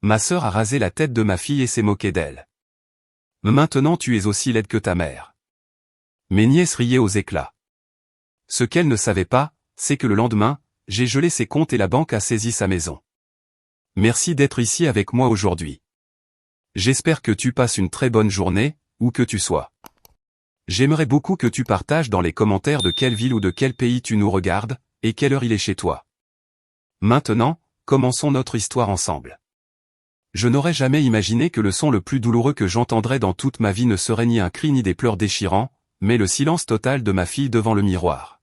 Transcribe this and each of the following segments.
Ma sœur a rasé la tête de ma fille et s'est moquée d'elle. Maintenant tu es aussi laide que ta mère. Mes nièces riaient aux éclats. Ce qu'elles ne savaient pas, c'est que le lendemain, j'ai gelé ses comptes et la banque a saisi sa maison. Merci d'être ici avec moi aujourd'hui. J'espère que tu passes une très bonne journée, où que tu sois. J'aimerais beaucoup que tu partages dans les commentaires de quelle ville ou de quel pays tu nous regardes, et quelle heure il est chez toi. Maintenant, commençons notre histoire ensemble. Je n'aurais jamais imaginé que le son le plus douloureux que j'entendrais dans toute ma vie ne serait ni un cri ni des pleurs déchirants, mais le silence total de ma fille devant le miroir.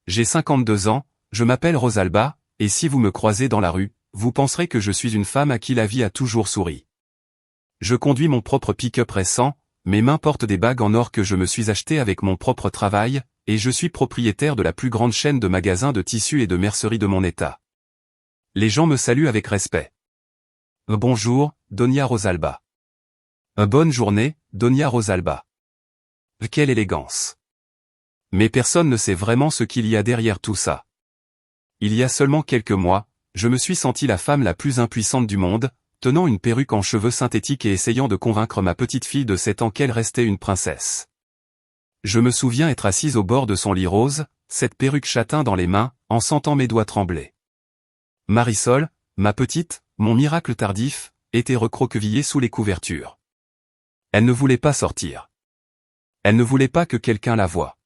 J'ai 52 ans, je m'appelle Rosalba, et si vous me croisez dans la rue, vous penserez que je suis une femme à qui la vie a toujours souri. Je conduis mon propre pick-up récent, mes mains portent des bagues en or que je me suis acheté avec mon propre travail, et je suis propriétaire de la plus grande chaîne de magasins de tissus et de merceries de mon état. Les gens me saluent avec respect. Bonjour, Doña Rosalba. Bonne journée, Doña Rosalba. Quelle élégance. Mais personne ne sait vraiment ce qu'il y a derrière tout ça. Il y a seulement quelques mois, je me suis senti la femme la plus impuissante du monde, tenant une perruque en cheveux synthétiques et essayant de convaincre ma petite fille de 7 ans qu'elle restait une princesse. Je me souviens être assise au bord de son lit rose, cette perruque châtain dans les mains, en sentant mes doigts trembler. Marisol, ma petite, mon miracle tardif, était recroquevillée sous les couvertures. Elle ne voulait pas sortir. Elle ne voulait pas que quelqu'un la voie.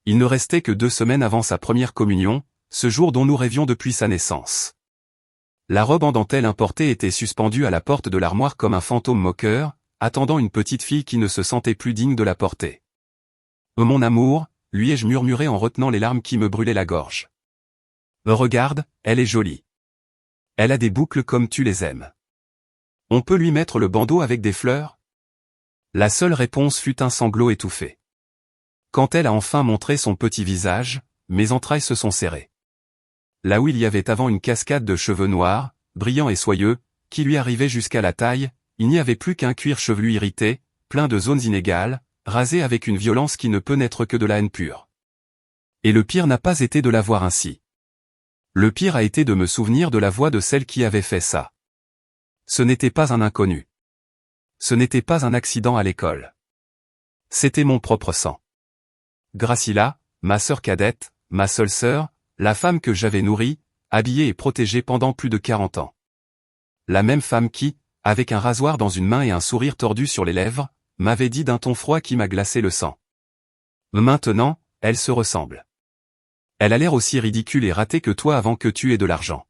Il ne restait que 2 semaines avant sa première communion, ce jour dont nous rêvions depuis sa naissance. La robe en dentelle importée était suspendue à la porte de l'armoire comme un fantôme moqueur, attendant une petite fille qui ne se sentait plus digne de la porter. Mon amour, lui ai-je murmuré en retenant les larmes qui me brûlaient la gorge. Regarde, elle est jolie. Elle a des boucles comme tu les aimes. On peut lui mettre le bandeau avec des fleurs? La seule réponse fut un sanglot étouffé. Quand elle a enfin montré son petit visage, mes entrailles se sont serrées. Là où il y avait avant une cascade de cheveux noirs, brillants et soyeux, qui lui arrivait jusqu'à la taille, il n'y avait plus qu'un cuir chevelu irrité, plein de zones inégales, rasé avec une violence qui ne peut naître que de la haine pure. Et le pire n'a pas été de la voir ainsi. Le pire a été de me souvenir de la voix de celle qui avait fait ça. Ce n'était pas un inconnu. Ce n'était pas un accident à l'école. C'était mon propre sang. Gracilla, ma sœur cadette, ma seule sœur, la femme que j'avais nourrie, habillée et protégée pendant plus de 40 ans. La même femme qui, avec un rasoir dans une main et un sourire tordu sur les lèvres, m'avait dit d'un ton froid qui m'a glacé le sang. Maintenant, elle se ressemble. Elle a l'air aussi ridicule et ratée que toi avant que tu aies de l'argent.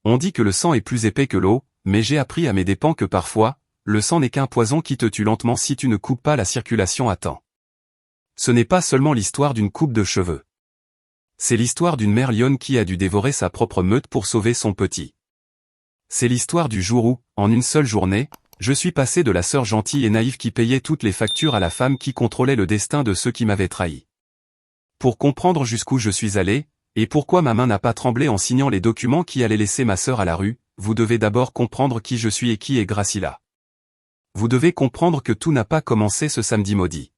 On dit que le sang est plus épais que l'eau, mais j'ai appris à mes dépens que parfois, le sang n'est qu'un poison qui te tue lentement si tu ne coupes pas la circulation à temps. Ce n'est pas seulement l'histoire d'une coupe de cheveux. C'est l'histoire d'une mère lionne qui a dû dévorer sa propre meute pour sauver son petit. C'est l'histoire du jour où, en une seule journée, je suis passé de la sœur gentille et naïve qui payait toutes les factures à la femme qui contrôlait le destin de ceux qui m'avaient trahi. Pour comprendre jusqu'où je suis allé, et pourquoi ma main n'a pas tremblé en signant les documents qui allaient laisser ma sœur à la rue, vous devez d'abord comprendre qui je suis et qui est Gracilla. Vous devez comprendre que tout n'a pas commencé ce samedi maudit.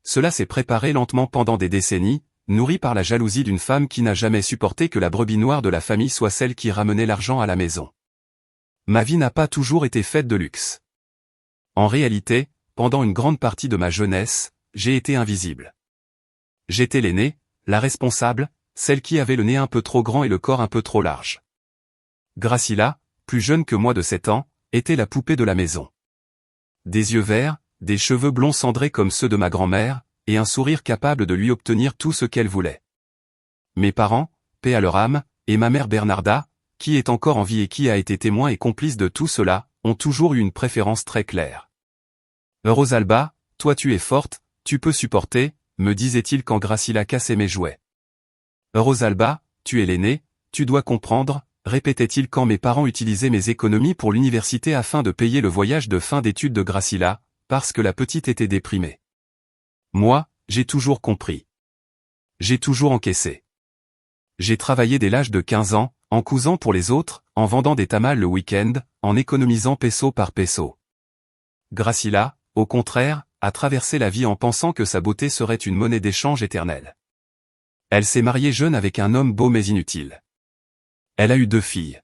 Cela s'est préparé lentement pendant des décennies, nourri par la jalousie d'une femme qui n'a jamais supporté que la brebis noire de la famille soit celle qui ramenait l'argent à la maison. Ma vie n'a pas toujours été faite de luxe. En réalité, pendant une grande partie de ma jeunesse, j'ai été invisible. J'étais l'aînée, la responsable, celle qui avait le nez un peu trop grand et le corps un peu trop large. Gracilla, plus jeune que moi de 7 ans, était la poupée de la maison. Des yeux verts, des cheveux blonds cendrés comme ceux de ma grand-mère, et un sourire capable de lui obtenir tout ce qu'elle voulait. Mes parents, paix à leur âme, et ma mère Bernarda, qui est encore en vie et qui a été témoin et complice de tout cela, ont toujours eu une préférence très claire. Rosalba, toi tu es forte, tu peux supporter, me disait-il quand Gracilla cassait mes jouets. Rosalba, tu es l'aînée, tu dois comprendre, répétait-il quand mes parents utilisaient mes économies pour l'université afin de payer le voyage de fin d'études de Gracilla, parce que la petite était déprimée. Moi, j'ai toujours compris. J'ai toujours encaissé. J'ai travaillé dès l'âge de 15 ans, en cousant pour les autres, en vendant des tamales le week-end, en économisant peso par peso. Gracilla, au contraire, a traversé la vie en pensant que sa beauté serait une monnaie d'échange éternelle. Elle s'est mariée jeune avec un homme beau mais inutile. Elle a eu 2 filles.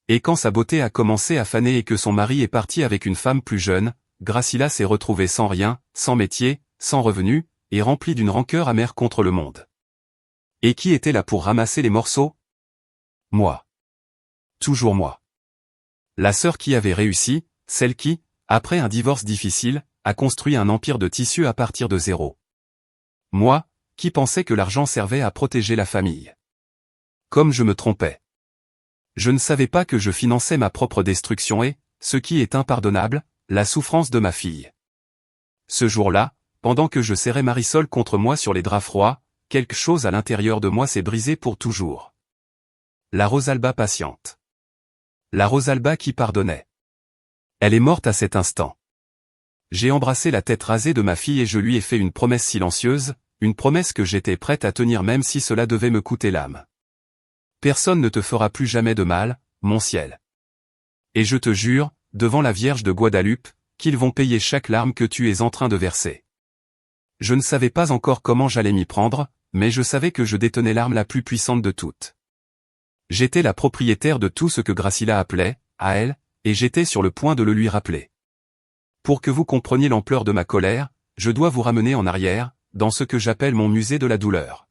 Et quand sa beauté a commencé à faner et que son mari est parti avec une femme plus jeune, Gracilla s'est retrouvée sans rien, sans métier, sans revenu, et remplie d'une rancœur amère contre le monde. Et qui était là pour ramasser les morceaux? Moi. Toujours moi. La sœur qui avait réussi, celle qui, après un divorce difficile, a construit un empire de tissu à partir de zéro. Moi, qui pensais que l'argent servait à protéger la famille. Comme je me trompais. Je ne savais pas que je finançais ma propre destruction et, ce qui est impardonnable, la souffrance de ma fille. Ce jour-là, pendant que je serrais Marisol contre moi sur les draps froids, quelque chose à l'intérieur de moi s'est brisé pour toujours. La Rosalba patiente. La Rosalba qui pardonnait. Elle est morte à cet instant. J'ai embrassé la tête rasée de ma fille et je lui ai fait une promesse silencieuse, une promesse que j'étais prête à tenir même si cela devait me coûter l'âme. Personne ne te fera plus jamais de mal, mon ciel. Et je te jure, devant la Vierge de Guadeloupe, qu'ils vont payer chaque larme que tu es en train de verser. Je ne savais pas encore comment j'allais m'y prendre, mais je savais que je détenais l'arme la plus puissante de toutes. J'étais la propriétaire de tout ce que Gracilla appelait, à elle, et j'étais sur le point de le lui rappeler. Pour que vous compreniez l'ampleur de ma colère, je dois vous ramener en arrière, dans ce que j'appelle mon musée de la douleur.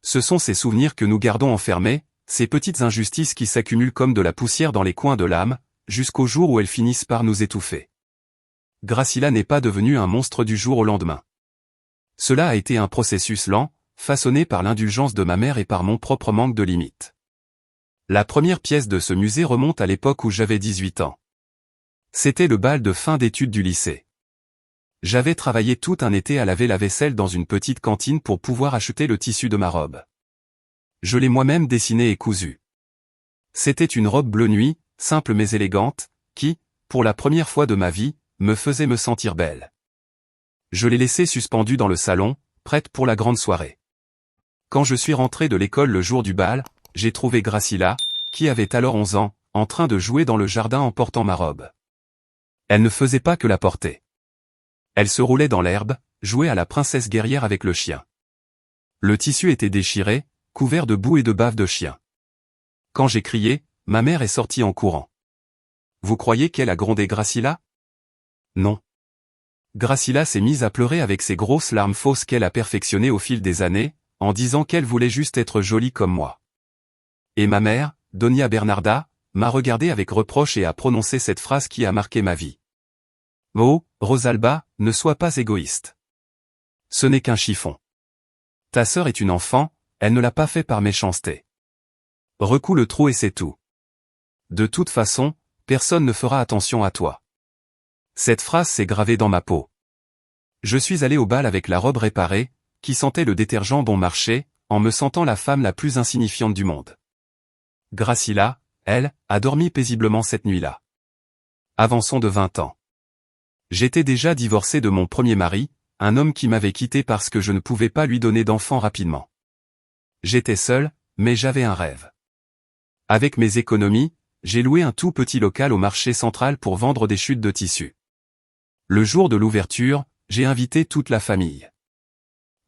Ce sont ces souvenirs que nous gardons enfermés, ces petites injustices qui s'accumulent comme de la poussière dans les coins de l'âme, jusqu'au jour où elles finissent par nous étouffer. Gracilla n'est pas devenue un monstre du jour au lendemain. Cela a été un processus lent, façonné par l'indulgence de ma mère et par mon propre manque de limites. La première pièce de ce musée remonte à l'époque où j'avais 18 ans. C'était le bal de fin d'études du lycée. J'avais travaillé tout un été à laver la vaisselle dans une petite cantine pour pouvoir acheter le tissu de ma robe. Je l'ai moi-même dessinée et cousue. C'était une robe bleu nuit, simple mais élégante, qui, pour la première fois de ma vie, me faisait me sentir belle. Je l'ai laissée suspendue dans le salon, prête pour la grande soirée. Quand je suis rentré de l'école le jour du bal, j'ai trouvé Gracilla, qui avait alors 11 ans, en train de jouer dans le jardin en portant ma robe. Elle ne faisait pas que la porter. Elle se roulait dans l'herbe, jouait à la princesse guerrière avec le chien. Le tissu était déchiré, couvert de boue et de bave de chien. Quand j'ai crié, ma mère est sortie en courant. Vous croyez qu'elle a grondé Gracilla? Non. Gracilla s'est mise à pleurer avec ses grosses larmes fausses qu'elle a perfectionnées au fil des années, en disant qu'elle voulait juste être jolie comme moi. Et ma mère, Doña Bernarda, m'a regardé avec reproche et a prononcé cette phrase qui a marqué ma vie. Oh, Rosalba, ne sois pas égoïste. Ce n'est qu'un chiffon. Ta sœur est une enfant, elle ne l'a pas fait par méchanceté. Recoue le trou et c'est tout. De toute façon, personne ne fera attention à toi. Cette phrase s'est gravée dans ma peau. Je suis allé au bal avec la robe réparée, qui sentait le détergent bon marché, en me sentant la femme la plus insignifiante du monde. Gracilla, elle, a dormi paisiblement cette nuit-là. Avançons de 20 ans. J'étais déjà divorcé de mon premier mari, un homme qui m'avait quitté parce que je ne pouvais pas lui donner d'enfant rapidement. J'étais seul, mais j'avais un rêve. Avec mes économies, j'ai loué un tout petit local au marché central pour vendre des chutes de tissu. Le jour de l'ouverture, j'ai invité toute la famille.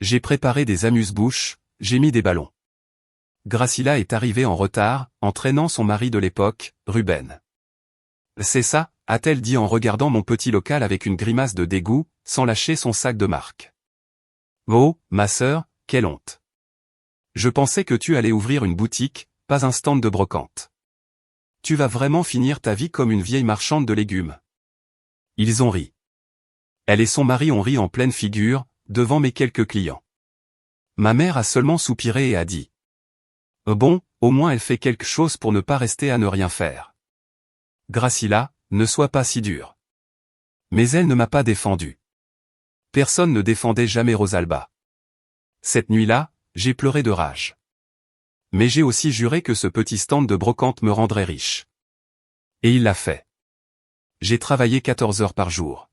J'ai préparé des amuse-bouches, j'ai mis des ballons. Gracilla est arrivée en retard, entraînant son mari de l'époque, Ruben. C'est ça, a-t-elle dit en regardant mon petit local avec une grimace de dégoût, sans lâcher son sac de marque. Oh, ma sœur, quelle honte. Je pensais que tu allais ouvrir une boutique, pas un stand de brocante. Tu vas vraiment finir ta vie comme une vieille marchande de légumes. Ils ont ri. Elle et son mari ont ri en pleine figure, devant mes quelques clients. Ma mère a seulement soupiré et a dit. Bon, au moins elle fait quelque chose pour ne pas rester à ne rien faire. Gracilla, ne sois pas si dure. Mais elle ne m'a pas défendu. Personne ne défendait jamais Rosalba. Cette nuit-là, j'ai pleuré de rage. Mais j'ai aussi juré que ce petit stand de brocante me rendrait riche. Et il l'a fait. J'ai travaillé 14 heures par jour.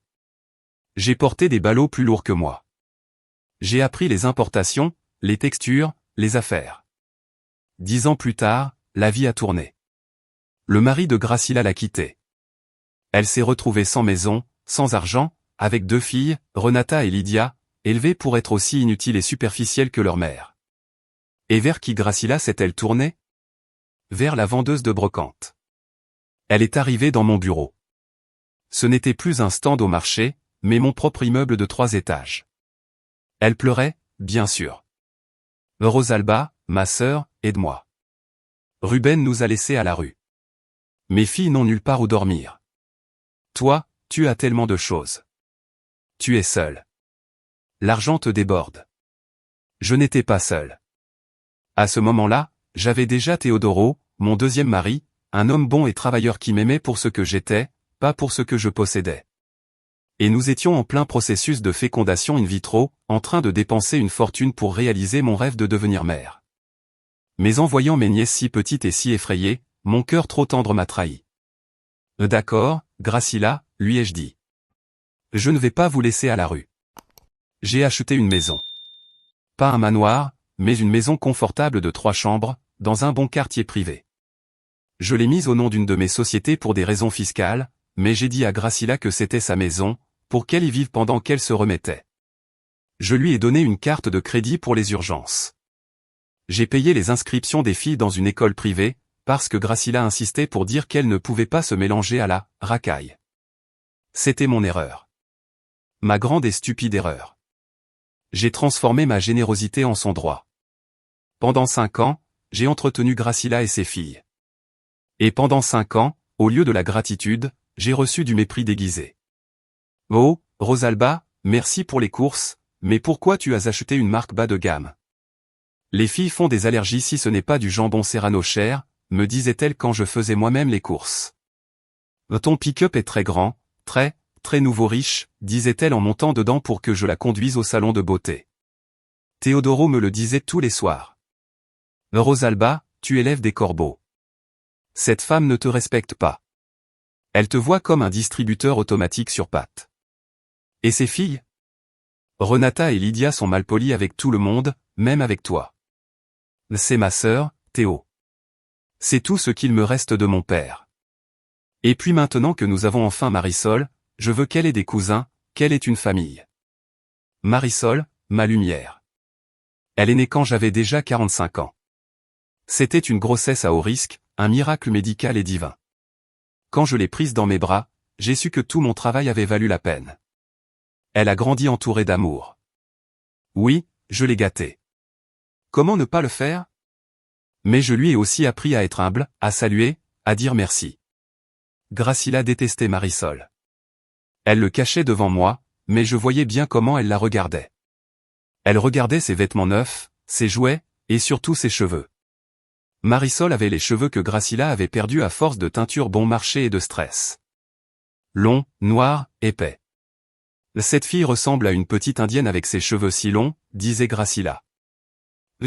J'ai porté des ballots plus lourds que moi. J'ai appris les importations, les textures, les affaires. 10 ans plus tard, la vie a tourné. Le mari de Gracilla l'a quittée. Elle s'est retrouvée sans maison, sans argent, avec 2 filles, Renata et Lydia, élevées pour être aussi inutiles et superficielles que leur mère. Et vers qui Gracilla s'est-elle tournée? Vers la vendeuse de brocante. Elle est arrivée dans mon bureau. Ce n'était plus un stand au marché, mais mon propre immeuble de 3 étages. Elle pleurait, bien sûr. Rosalba, ma sœur, aide-moi. Ruben nous a laissés à la rue. Mes filles n'ont nulle part où dormir. Toi, tu as tellement de choses. Tu es seul. L'argent te déborde. Je n'étais pas seul. À ce moment-là, j'avais déjà Teodoro, mon deuxième mari, un homme bon et travailleur qui m'aimait pour ce que j'étais, pas pour ce que je possédais. Et nous étions en plein processus de fécondation in vitro, en train de dépenser une fortune pour réaliser mon rêve de devenir mère. Mais en voyant mes nièces si petites et si effrayées, mon cœur trop tendre m'a trahi. D'accord, Gracila, lui ai-je dit. Je ne vais pas vous laisser à la rue. J'ai acheté une maison. Pas un manoir, mais une maison confortable de 3 chambres, dans un bon quartier privé. Je l'ai mise au nom d'une de mes sociétés pour des raisons fiscales, mais j'ai dit à Gracila que c'était sa maison, pour qu'elle y vive pendant qu'elle se remettait. Je lui ai donné une carte de crédit pour les urgences. J'ai payé les inscriptions des filles dans une école privée, parce que Gracila insistait pour dire qu'elle ne pouvait pas se mélanger à la racaille. C'était mon erreur. Ma grande et stupide erreur. J'ai transformé ma générosité en son droit. Pendant 5 ans, j'ai entretenu Gracila et ses filles. Et pendant 5 ans, au lieu de la gratitude, j'ai reçu du mépris déguisé. Oh, Rosalba, merci pour les courses, mais pourquoi tu as acheté une marque bas de gamme? Les filles font des allergies si ce n'est pas du jambon Serrano cher, me disait-elle quand je faisais moi-même les courses. Ton pick-up est très grand, très nouveau riche, disait-elle en montant dedans pour que je la conduise au salon de beauté. Teodoro me le disait tous les soirs. Rosalba, tu élèves des corbeaux. Cette femme ne te respecte pas. Elle te voit comme un distributeur automatique sur pattes. Et ses filles? Renata et Lydia sont malpolies avec tout le monde, même avec toi. C'est ma sœur, Théo. C'est tout ce qu'il me reste de mon père. Et puis maintenant que nous avons enfin Marisol, je veux qu'elle ait des cousins, qu'elle ait une famille. Marisol, ma lumière. Elle est née quand j'avais déjà 45 ans. C'était une grossesse à haut risque, un miracle médical et divin. Quand je l'ai prise dans mes bras, j'ai su que tout mon travail avait valu la peine. Elle a grandi entourée d'amour. Oui, je l'ai gâtée. Comment ne pas le faire? Mais je lui ai aussi appris à être humble, à saluer, à dire merci. Gracila détestait Marisol. Elle le cachait devant moi, mais je voyais bien comment elle la regardait. Elle regardait ses vêtements neufs, ses jouets, et surtout ses cheveux. Marisol avait les cheveux que Gracila avait perdus à force de teinture bon marché et de stress. Longs, noirs, épais. Cette fille ressemble à une petite indienne avec ses cheveux si longs, disait Gracila.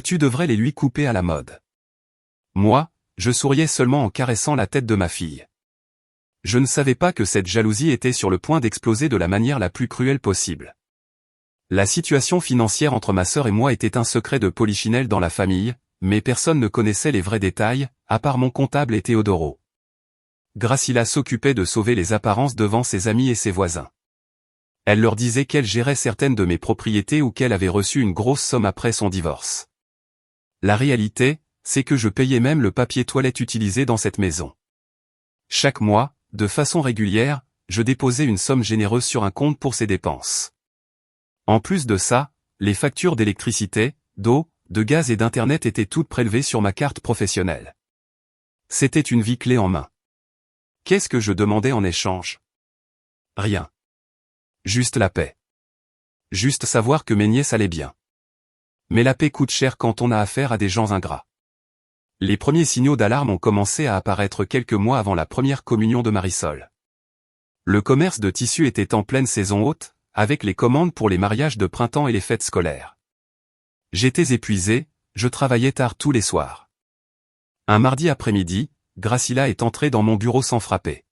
Tu devrais les lui couper à la mode. Moi, je souriais seulement en caressant la tête de ma fille. Je ne savais pas que cette jalousie était sur le point d'exploser de la manière la plus cruelle possible. La situation financière entre ma sœur et moi était un secret de polichinelle dans la famille, mais personne ne connaissait les vrais détails, à part mon comptable et Teodoro. Gracila s'occupait de sauver les apparences devant ses amis et ses voisins. Elle leur disait qu'elle gérait certaines de mes propriétés ou qu'elle avait reçu une grosse somme après son divorce. La réalité, c'est que je payais même le papier toilette utilisé dans cette maison. Chaque mois, de façon régulière, je déposais une somme généreuse sur un compte pour ses dépenses. En plus de ça, les factures d'électricité, d'eau, de gaz et d'internet étaient toutes prélevées sur ma carte professionnelle. C'était une vie clé en main. Qu'est-ce que je demandais en échange? Rien. Juste la paix. Juste savoir que mes nièces allaient bien. Mais la paix coûte cher quand on a affaire à des gens ingrats. Les premiers signaux d'alarme ont commencé à apparaître quelques mois avant la première communion de Marisol. Le commerce de tissus était en pleine saison haute, avec les commandes pour les mariages de printemps et les fêtes scolaires. J'étais épuisé, je travaillais tard tous les soirs. Un mardi après-midi, Gracila est entrée dans mon bureau sans frapper.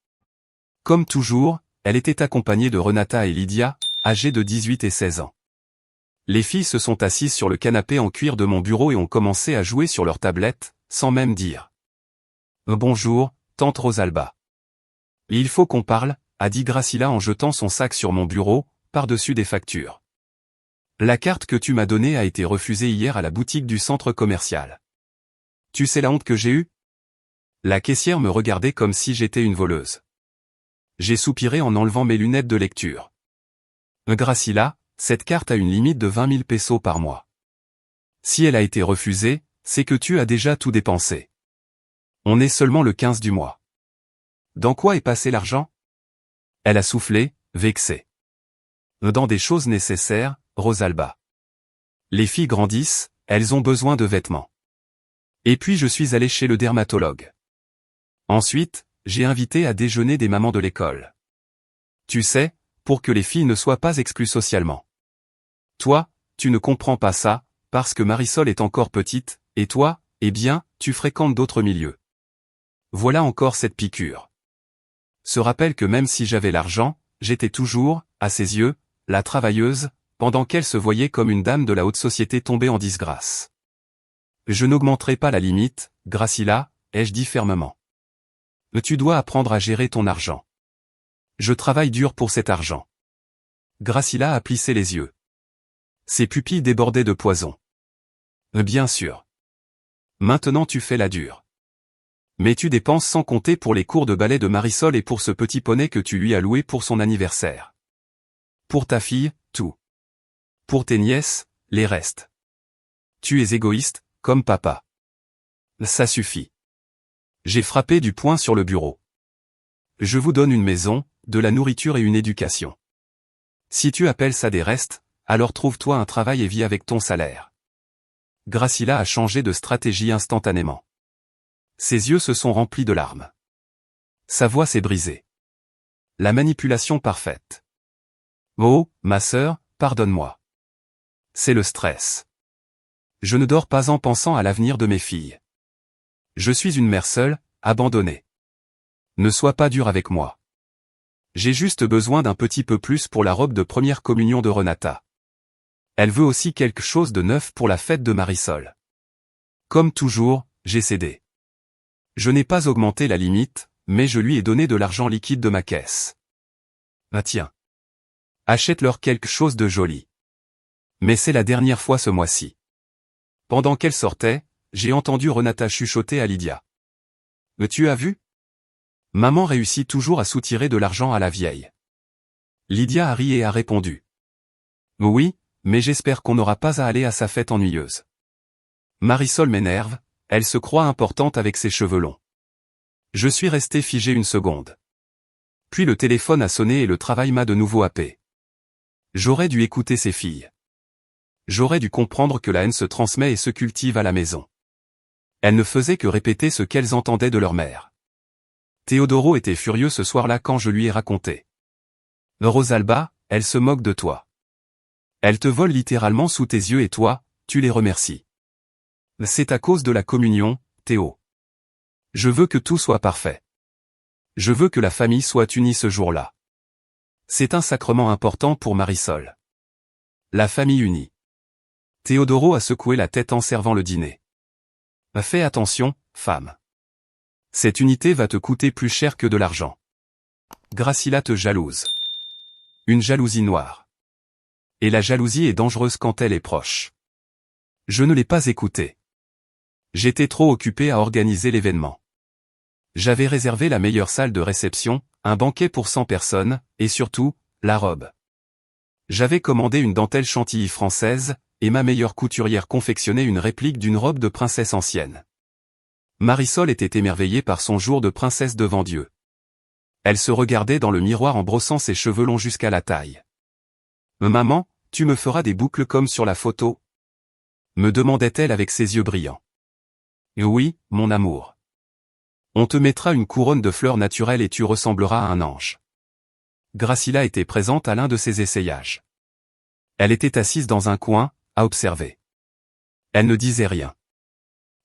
Comme toujours, elle était accompagnée de Renata et Lydia, âgées de 18 et 16 ans. Les filles se sont assises sur le canapé en cuir de mon bureau et ont commencé à jouer sur leur tablette, sans même dire « Bonjour, tante Rosalba. »« Il faut qu'on parle », a dit Gracila en jetant son sac sur mon bureau, par-dessus des factures. « La carte que tu m'as donnée a été refusée hier à la boutique du centre commercial. Tu sais la honte que j'ai eue ? La caissière me regardait comme si j'étais une voleuse. J'ai soupiré en enlevant mes lunettes de lecture. Graciela, cette carte a une limite de 20 000 pesos par mois. Si elle a été refusée, c'est que tu as déjà tout dépensé. On est seulement le 15 du mois. Dans quoi est passé l'argent? Elle a soufflé, vexée. Dans des choses nécessaires, Rosalba. Les filles grandissent, elles ont besoin de vêtements. Et puis je suis allé chez le dermatologue. Ensuite, j'ai invité à déjeuner des mamans de l'école. Tu sais, pour que les filles ne soient pas exclues socialement. Toi, tu ne comprends pas ça, parce que Marisol est encore petite, et toi, eh bien, tu fréquentes d'autres milieux. Voilà encore cette piqûre. Se rappelle que même si j'avais l'argent, j'étais toujours, à ses yeux, la travailleuse, pendant qu'elle se voyait comme une dame de la haute société tombée en disgrâce. Je n'augmenterai pas la limite, Graciela, ai-je dit fermement. Tu dois apprendre à gérer ton argent. Je travaille dur pour cet argent. Graciela a plissé les yeux. Ses pupilles débordaient de poison. Bien sûr. Maintenant tu fais la dure. Mais tu dépenses sans compter pour les cours de ballet de Marisol et pour ce petit poney que tu lui as loué pour son anniversaire. Pour ta fille, tout. Pour tes nièces, les restes. Tu es égoïste, comme papa. Ça suffit. J'ai frappé du poing sur le bureau. Je vous donne une maison, de la nourriture et une éducation. Si tu appelles ça des restes, alors trouve-toi un travail et vis avec ton salaire. Graciela a changé de stratégie instantanément. Ses yeux se sont remplis de larmes. Sa voix s'est brisée. La manipulation parfaite. Oh, ma sœur, pardonne-moi. C'est le stress. Je ne dors pas en pensant à l'avenir de mes filles. Je suis une mère seule, abandonnée. Ne sois pas dur avec moi. J'ai juste besoin d'un petit peu plus pour la robe de première communion de Renata. Elle veut aussi quelque chose de neuf pour la fête de Marisol. Comme toujours, j'ai cédé. Je n'ai pas augmenté la limite, mais je lui ai donné de l'argent liquide de ma caisse. Ah tiens. Achète-leur quelque chose de joli. Mais c'est la dernière fois ce mois-ci. Pendant qu'elle sortait, j'ai entendu Renata chuchoter à Lydia. Tu as vu? Maman réussit toujours à soutirer de l'argent à la vieille. Lydia a ri et a répondu. Oui, mais j'espère qu'on n'aura pas à aller à sa fête ennuyeuse. Marisol m'énerve, elle se croit importante avec ses cheveux longs. Je suis resté figé une seconde. Puis le téléphone a sonné et le travail m'a de nouveau happé. J'aurais dû écouter ses filles. J'aurais dû comprendre que la haine se transmet et se cultive à la maison. Elles ne faisaient que répéter ce qu'elles entendaient de leur mère. Teodoro était furieux ce soir-là quand je lui ai raconté. Rosalba, elle se moque de toi. Elle te vole littéralement sous tes yeux et toi, tu les remercies. C'est à cause de la communion, Théo. Je veux que tout soit parfait. Je veux que la famille soit unie ce jour-là. C'est un sacrement important pour Marisol. La famille unie. Teodoro a secoué la tête en servant le dîner. Fais attention, femme. Cette unité va te coûter plus cher que de l'argent. Graciela te jalouse. Une jalousie noire. Et la jalousie est dangereuse quand elle est proche. Je ne l'ai pas écoutée. J'étais trop occupé à organiser l'événement. J'avais réservé la meilleure salle de réception, un banquet pour 100 personnes, et surtout, la robe. J'avais commandé une dentelle chantilly française, et ma meilleure couturière confectionnait une réplique d'une robe de princesse ancienne. Marisol était émerveillée par son jour de princesse devant Dieu. Elle se regardait dans le miroir en brossant ses cheveux longs jusqu'à la taille. « Maman, tu me feras des boucles comme sur la photo ?» me demandait-elle avec ses yeux brillants. « Oui, mon amour. On te mettra une couronne de fleurs naturelles et tu ressembleras à un ange. » Graciela était présente à l'un de ces essayages. Elle était assise dans un coin, à observer. Elle ne disait rien.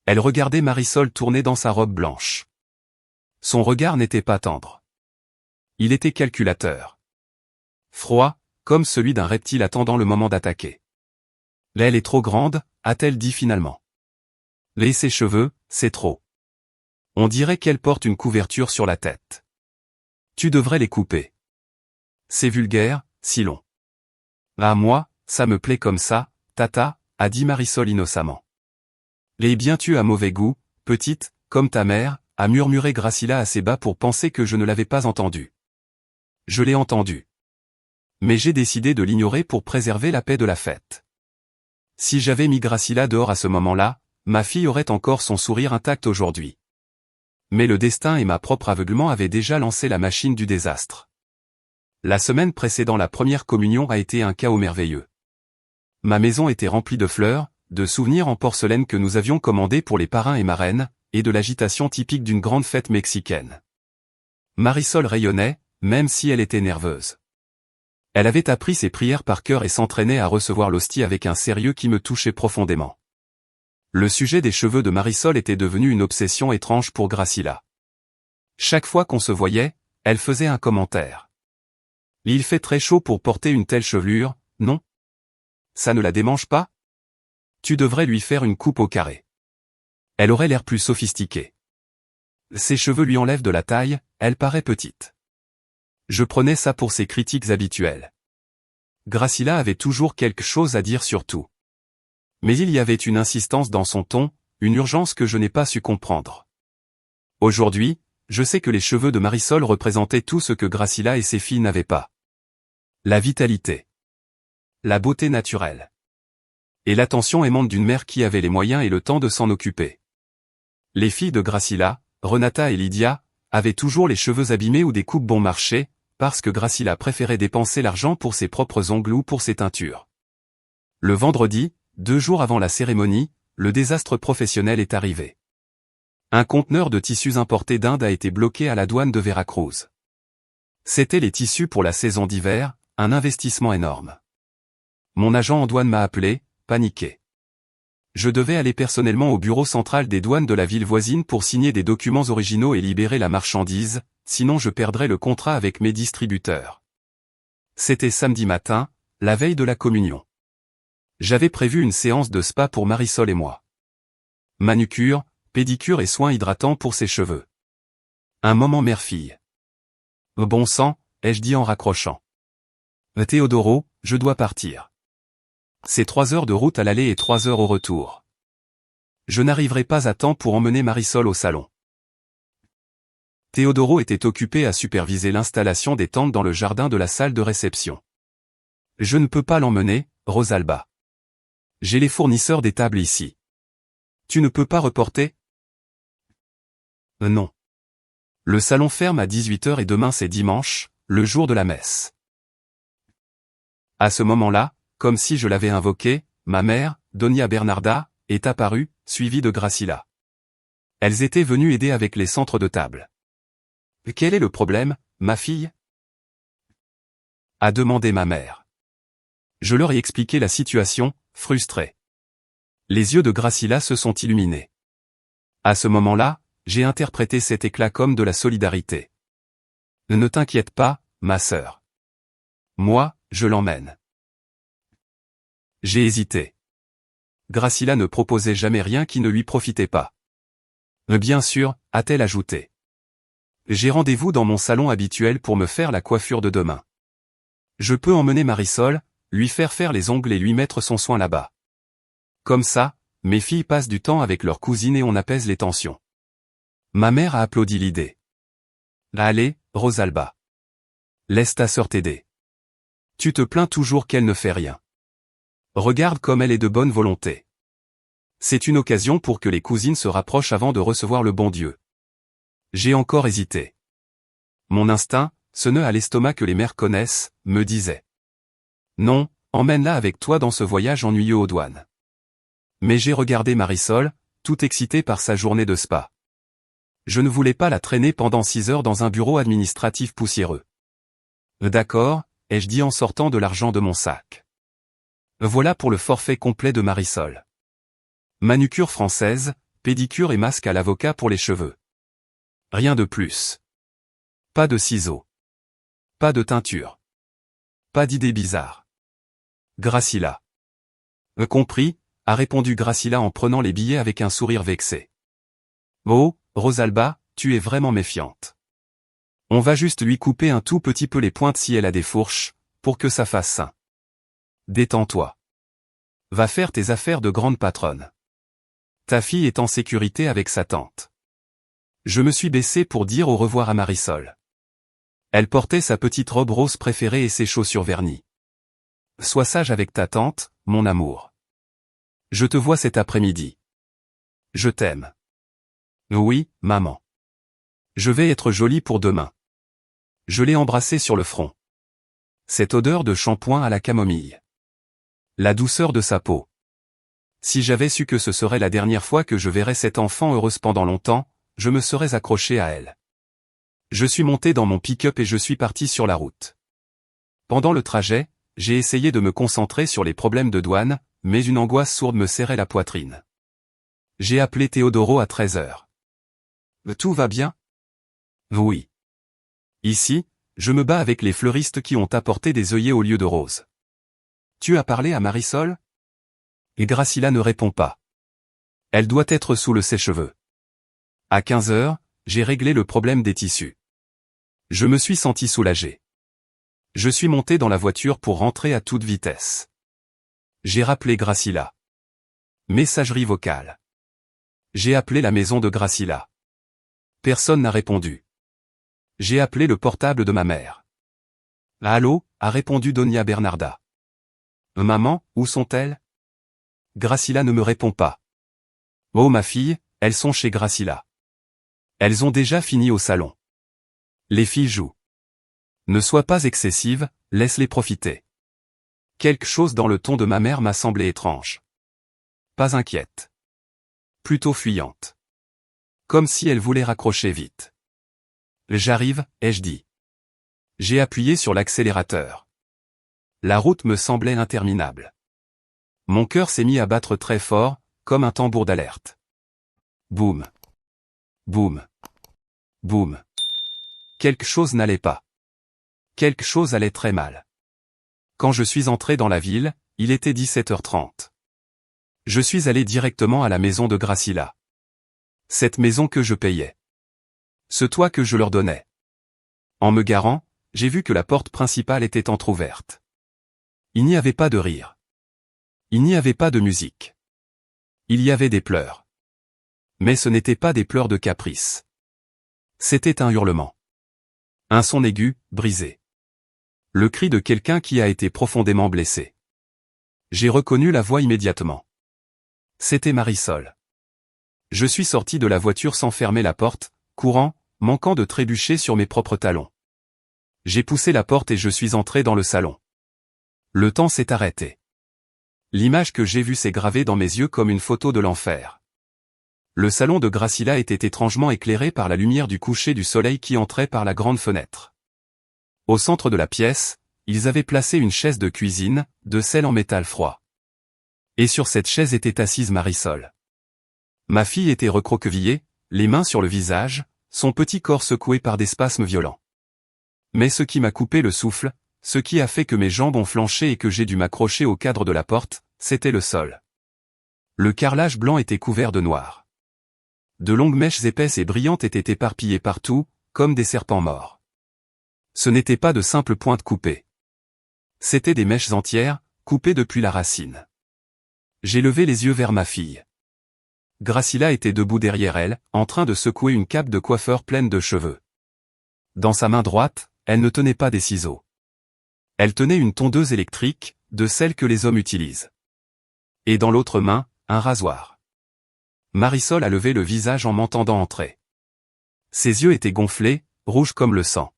Elle regardait Marisol tourner dans sa robe blanche. Son regard n'était pas tendre. Il était calculateur. Froid, comme celui d'un reptile attendant le moment d'attaquer. Elle est trop grande, a-t-elle dit finalement. Et ses cheveux, c'est trop. On dirait qu'elle porte une couverture sur la tête. Tu devrais les couper. C'est vulgaire, si long. Ah moi, ça me plaît comme ça, tata, a dit Marisol innocemment. Eh bien tu as mauvais goût, petite, comme ta mère, a murmuré Gracila assez bas pour penser que je ne l'avais pas entendu. Je l'ai entendu. Mais j'ai décidé de l'ignorer pour préserver la paix de la fête. Si j'avais mis Gracila dehors à ce moment-là, ma fille aurait encore son sourire intact aujourd'hui. Mais le destin et ma propre aveuglement avaient déjà lancé la machine du désastre. La semaine précédant la première communion a été un chaos merveilleux. Ma maison était remplie de fleurs, de souvenirs en porcelaine que nous avions commandés pour les parrains et marraines, et de l'agitation typique d'une grande fête mexicaine. Marisol rayonnait, même si elle était nerveuse. Elle avait appris ses prières par cœur et s'entraînait à recevoir l'hostie avec un sérieux qui me touchait profondément. Le sujet des cheveux de Marisol était devenu une obsession étrange pour Gracila. Chaque fois qu'on se voyait, elle faisait un commentaire. « Il fait très chaud pour porter une telle chevelure, non? Ça ne la démange pas? Tu devrais lui faire une coupe au carré. Elle aurait l'air plus sophistiquée. Ses cheveux lui enlèvent de la taille, elle paraît petite. » Je prenais ça pour ses critiques habituelles. Gracila avait toujours quelque chose à dire sur tout. Mais il y avait une insistance dans son ton, une urgence que je n'ai pas su comprendre. Aujourd'hui, je sais que les cheveux de Marisol représentaient tout ce que Gracila et ses filles n'avaient pas. La vitalité. La beauté naturelle. Et l'attention aimante d'une mère qui avait les moyens et le temps de s'en occuper. Les filles de Gracila, Renata et Lydia, avaient toujours les cheveux abîmés ou des coupes bon marché, parce que Gracila préférait dépenser l'argent pour ses propres ongles ou pour ses teintures. Le vendredi, 2 jours avant la cérémonie, le désastre professionnel est arrivé. Un conteneur de tissus importés d'Inde a été bloqué à la douane de Veracruz. C'étaient les tissus pour la saison d'hiver, un investissement énorme. Mon agent en douane m'a appelé, paniqué. Je devais aller personnellement au bureau central des douanes de la ville voisine pour signer des documents originaux et libérer la marchandise, sinon je perdrais le contrat avec mes distributeurs. C'était samedi matin, la veille de la communion. J'avais prévu une séance de spa pour Marisol et moi. Manucure, pédicure et soins hydratants pour ses cheveux. Un moment mère-fille. Bon sang, ai-je dit en raccrochant. Théodoro, je dois partir. C'est 3 heures de route à l'aller et 3 heures au retour. Je n'arriverai pas à temps pour emmener Marisol au salon. Théodoro était occupé à superviser l'installation des tentes dans le jardin de la salle de réception. Je ne peux pas l'emmener, Rosalba. J'ai les fournisseurs des tables ici. Tu ne peux pas reporter? Non. Le salon ferme à 18h et demain c'est dimanche, le jour de la messe. À ce moment-là, comme si je l'avais invoqué, ma mère, Doña Bernarda, est apparue, suivie de Gracila. Elles étaient venues aider avec les centres de table. Quel est le problème, ma fille? A demandé ma mère. Je leur ai expliqué la situation, frustré. Les yeux de Gracila se sont illuminés. À ce moment-là, j'ai interprété cet éclat comme de la solidarité. Ne t'inquiète pas, ma sœur. Moi, je l'emmène. J'ai hésité. Gracila ne proposait jamais rien qui ne lui profitait pas. Bien sûr, a-t-elle ajouté. J'ai rendez-vous dans mon salon habituel pour me faire la coiffure de demain. Je peux emmener Marisol, lui faire les ongles et lui mettre son soin là-bas. Comme ça, mes filles passent du temps avec leur cousine et on apaise les tensions. Ma mère a applaudi l'idée. Allez, Rosalba. Laisse ta sœur t'aider. Tu te plains toujours qu'elle ne fait rien. Regarde comme elle est de bonne volonté. C'est une occasion pour que les cousines se rapprochent avant de recevoir le bon Dieu. J'ai encore hésité. Mon instinct, ce nœud à l'estomac que les mères connaissent, me disait. Non, emmène-la avec toi dans ce voyage ennuyeux aux douanes. Mais j'ai regardé Marisol, tout excitée par sa journée de spa. Je ne voulais pas la traîner pendant 6 heures dans un bureau administratif poussiéreux. D'accord, ai-je dit en sortant de l'argent de mon sac. Voilà pour le forfait complet de Marisol. Manucure française, pédicure et masque à l'avocat pour les cheveux. Rien de plus. Pas de ciseaux. Pas de teinture. Pas d'idées bizarres. Gracila. Compris, a répondu Gracila en prenant les billets avec un sourire vexé. Oh, Rosalba, tu es vraiment méfiante. On va juste lui couper un tout petit peu les pointes si elle a des fourches, pour que ça fasse sain. Détends-toi. Va faire tes affaires de grande patronne. Ta fille est en sécurité avec sa tante. Je me suis baissé pour dire au revoir à Marisol. Elle portait sa petite robe rose préférée et ses chaussures vernies. Sois sage avec ta tante, mon amour. Je te vois cet après-midi. Je t'aime. Oui, maman. Je vais être jolie pour demain. Je l'ai embrassée sur le front. Cette odeur de shampoing à la camomille. La douceur de sa peau. Si j'avais su que ce serait la dernière fois que je verrais cette enfant heureuse pendant longtemps, je me serais accroché à elle. Je suis monté dans mon pick-up et je suis parti sur la route. Pendant le trajet, j'ai essayé de me concentrer sur les problèmes de douane, mais une angoisse sourde me serrait la poitrine. J'ai appelé Teodoro à 13h. Tout va bien? Oui. Ici, je me bats avec les fleuristes qui ont apporté des œillets au lieu de roses. Tu as parlé à Marisol? Et Gracila ne répond pas. Elle doit être sous le sèche-cheveux. À 15h, j'ai réglé le problème des tissus. Je me suis senti soulagé. Je suis monté dans la voiture pour rentrer à toute vitesse. J'ai rappelé Gracila. Messagerie vocale. J'ai appelé la maison de Gracila. Personne n'a répondu. J'ai appelé le portable de ma mère. Allô, a répondu Doña Bernarda. Maman, où sont-elles? Gracila ne me répond pas. Oh ma fille, elles sont chez Gracila. Elles ont déjà fini au salon. Les filles jouent. Ne sois pas excessive, laisse-les profiter. Quelque chose dans le ton de ma mère m'a semblé étrange. Pas inquiète. Plutôt fuyante. Comme si elle voulait raccrocher vite. J'arrive, ai-je dit. J'ai appuyé sur l'accélérateur. La route me semblait interminable. Mon cœur s'est mis à battre très fort, comme un tambour d'alerte. Boum. Boum. Boum. Quelque chose n'allait pas. Quelque chose allait très mal. Quand je suis entré dans la ville, il était 17h30. Je suis allé directement à la maison de Gracila. Cette maison que je payais. Ce toit que je leur donnais. En me garant, j'ai vu que la porte principale était entr'ouverte. Il n'y avait pas de rire. Il n'y avait pas de musique. Il y avait des pleurs. Mais ce n'étaient pas des pleurs de caprice. C'était un hurlement. Un son aigu, brisé. Le cri de quelqu'un qui a été profondément blessé. J'ai reconnu la voix immédiatement. C'était Marisol. Je suis sorti de la voiture sans fermer la porte, courant, manquant de trébucher sur mes propres talons. J'ai poussé la porte et je suis entré dans le salon. Le temps s'est arrêté. L'image que j'ai vue s'est gravée dans mes yeux comme une photo de l'enfer. Le salon de Gracila était étrangement éclairé par la lumière du coucher du soleil qui entrait par la grande fenêtre. Au centre de la pièce, ils avaient placé une chaise de cuisine, de celle en métal froid. Et sur cette chaise était assise Marisol. Ma fille était recroquevillée, les mains sur le visage, son petit corps secoué par des spasmes violents. Mais ce qui m'a coupé le souffle, ce qui a fait que mes jambes ont flanché et que j'ai dû m'accrocher au cadre de la porte, c'était le sol. Le carrelage blanc était couvert de noir. De longues mèches épaisses et brillantes étaient éparpillées partout, comme des serpents morts. Ce n'étaient pas de simples pointes coupées. C'étaient des mèches entières, coupées depuis la racine. J'ai levé les yeux vers ma fille. Gracila était debout derrière elle, en train de secouer une cape de coiffeur pleine de cheveux. Dans sa main droite, elle ne tenait pas des ciseaux. Elle tenait une tondeuse électrique, de celles que les hommes utilisent. Et dans l'autre main, un rasoir. Marisol a levé le visage en m'entendant entrer. Ses yeux étaient gonflés, rouges comme le sang.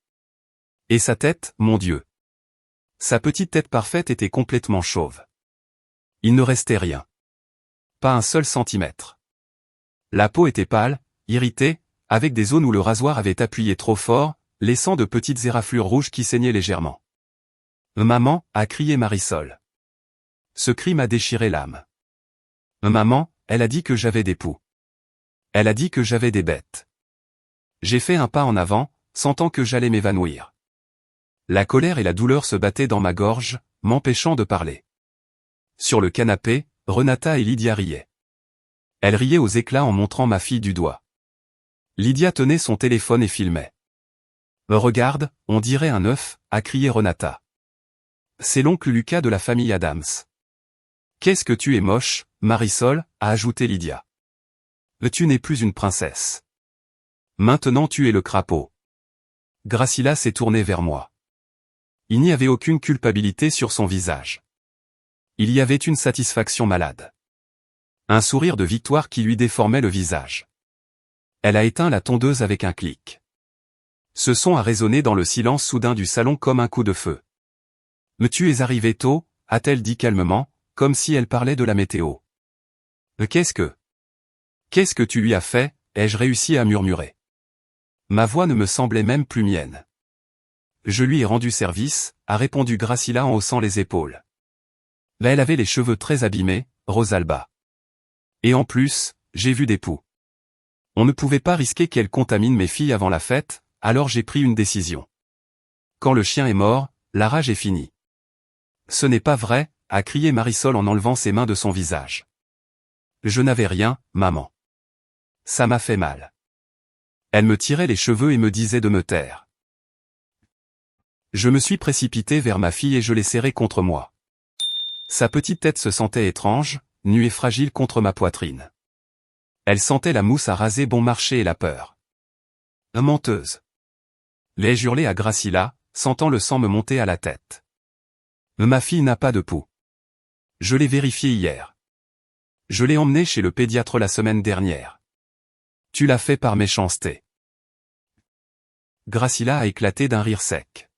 Et sa tête, mon Dieu. Sa petite tête parfaite était complètement chauve. Il ne restait rien. Pas un seul centimètre. La peau était pâle, irritée, avec des zones où le rasoir avait appuyé trop fort, laissant de petites éraflures rouges qui saignaient légèrement. « Maman » a crié Marisol. Ce cri m'a déchiré l'âme. « Maman » elle a dit que j'avais des poux. Elle a dit que j'avais des bêtes. J'ai fait un pas en avant, sentant que j'allais m'évanouir. La colère et la douleur se battaient dans ma gorge, m'empêchant de parler. Sur le canapé, Renata et Lydia riaient. Elle riait aux éclats en montrant ma fille du doigt. Lydia tenait son téléphone et filmait. « Regarde, on dirait un œuf » a crié Renata. C'est l'oncle Lucas de la famille Adams. « Qu'est-ce que tu es moche, Marisol » a ajouté Lydia. « Tu n'es plus une princesse. » Maintenant tu es le crapaud. Gracila s'est tournée vers moi. Il n'y avait aucune culpabilité sur son visage. Il y avait une satisfaction malade. Un sourire de victoire qui lui déformait le visage. Elle a éteint la tondeuse avec un clic. Ce son a résonné dans le silence soudain du salon comme un coup de feu. « Mais tu es arrivé tôt », a-t-elle dit calmement, comme si elle parlait de la météo. « Qu'est-ce que tu lui as fait ?» ai-je réussi à murmurer. Ma voix ne me semblait même plus mienne. « Je lui ai rendu service », a répondu Gracila en haussant les épaules. Là elle avait les cheveux très abîmés, Rosalba. Et en plus, j'ai vu des poux. On ne pouvait pas risquer qu'elle contamine mes filles avant la fête, alors j'ai pris une décision. Quand le chien est mort, la rage est finie. Ce n'est pas vrai, a crié Marisol en enlevant ses mains de son visage. Je n'avais rien, maman. Ça m'a fait mal. Elle me tirait les cheveux et me disait de me taire. Je me suis précipité vers ma fille et je l'ai serrée contre moi. Sa petite tête se sentait étrange, nue et fragile contre ma poitrine. Elle sentait la mousse à raser bon marché et la peur. Menteuse. L'ai-je hurlé à Gracila, sentant le sang me monter à la tête. Ma fille n'a pas de pouls. Je l'ai vérifié hier. Je l'ai emmenée chez le pédiatre la semaine dernière. Tu l'as fait par méchanceté. Gracila a éclaté d'un rire sec.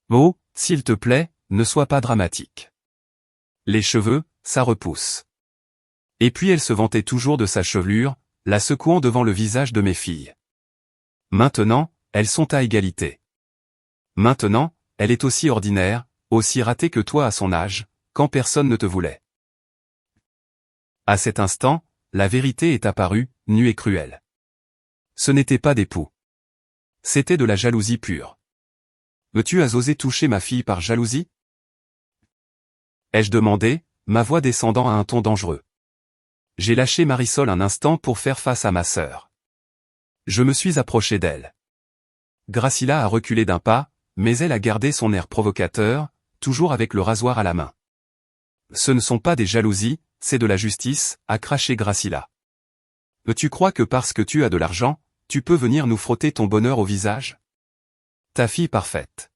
Oh, s'il te plaît, ne sois pas dramatique. Les cheveux, ça repousse. Et puis elle se vantait toujours de sa chevelure, la secouant devant le visage de mes filles. Maintenant, elles sont à égalité. Maintenant, elle est aussi ordinaire, aussi ratée que toi à son âge, quand personne ne te voulait. À cet instant, la vérité est apparue, nue et cruelle. Ce n'était pas des poux. C'était de la jalousie pure. Tu as osé toucher ma fille par jalousie ? Ai-je demandé, ma voix descendant à un ton dangereux. J'ai lâché Marisol un instant pour faire face à ma sœur. Je me suis approché d'elle. Gracila a reculé d'un pas, mais elle a gardé son air provocateur, toujours avec le rasoir à la main. Ce ne sont pas des jalousies, c'est de la justice, a craché Gracila. Tu crois que parce que tu as de l'argent, tu peux venir nous frotter ton bonheur au visage ? Ta fille parfaite.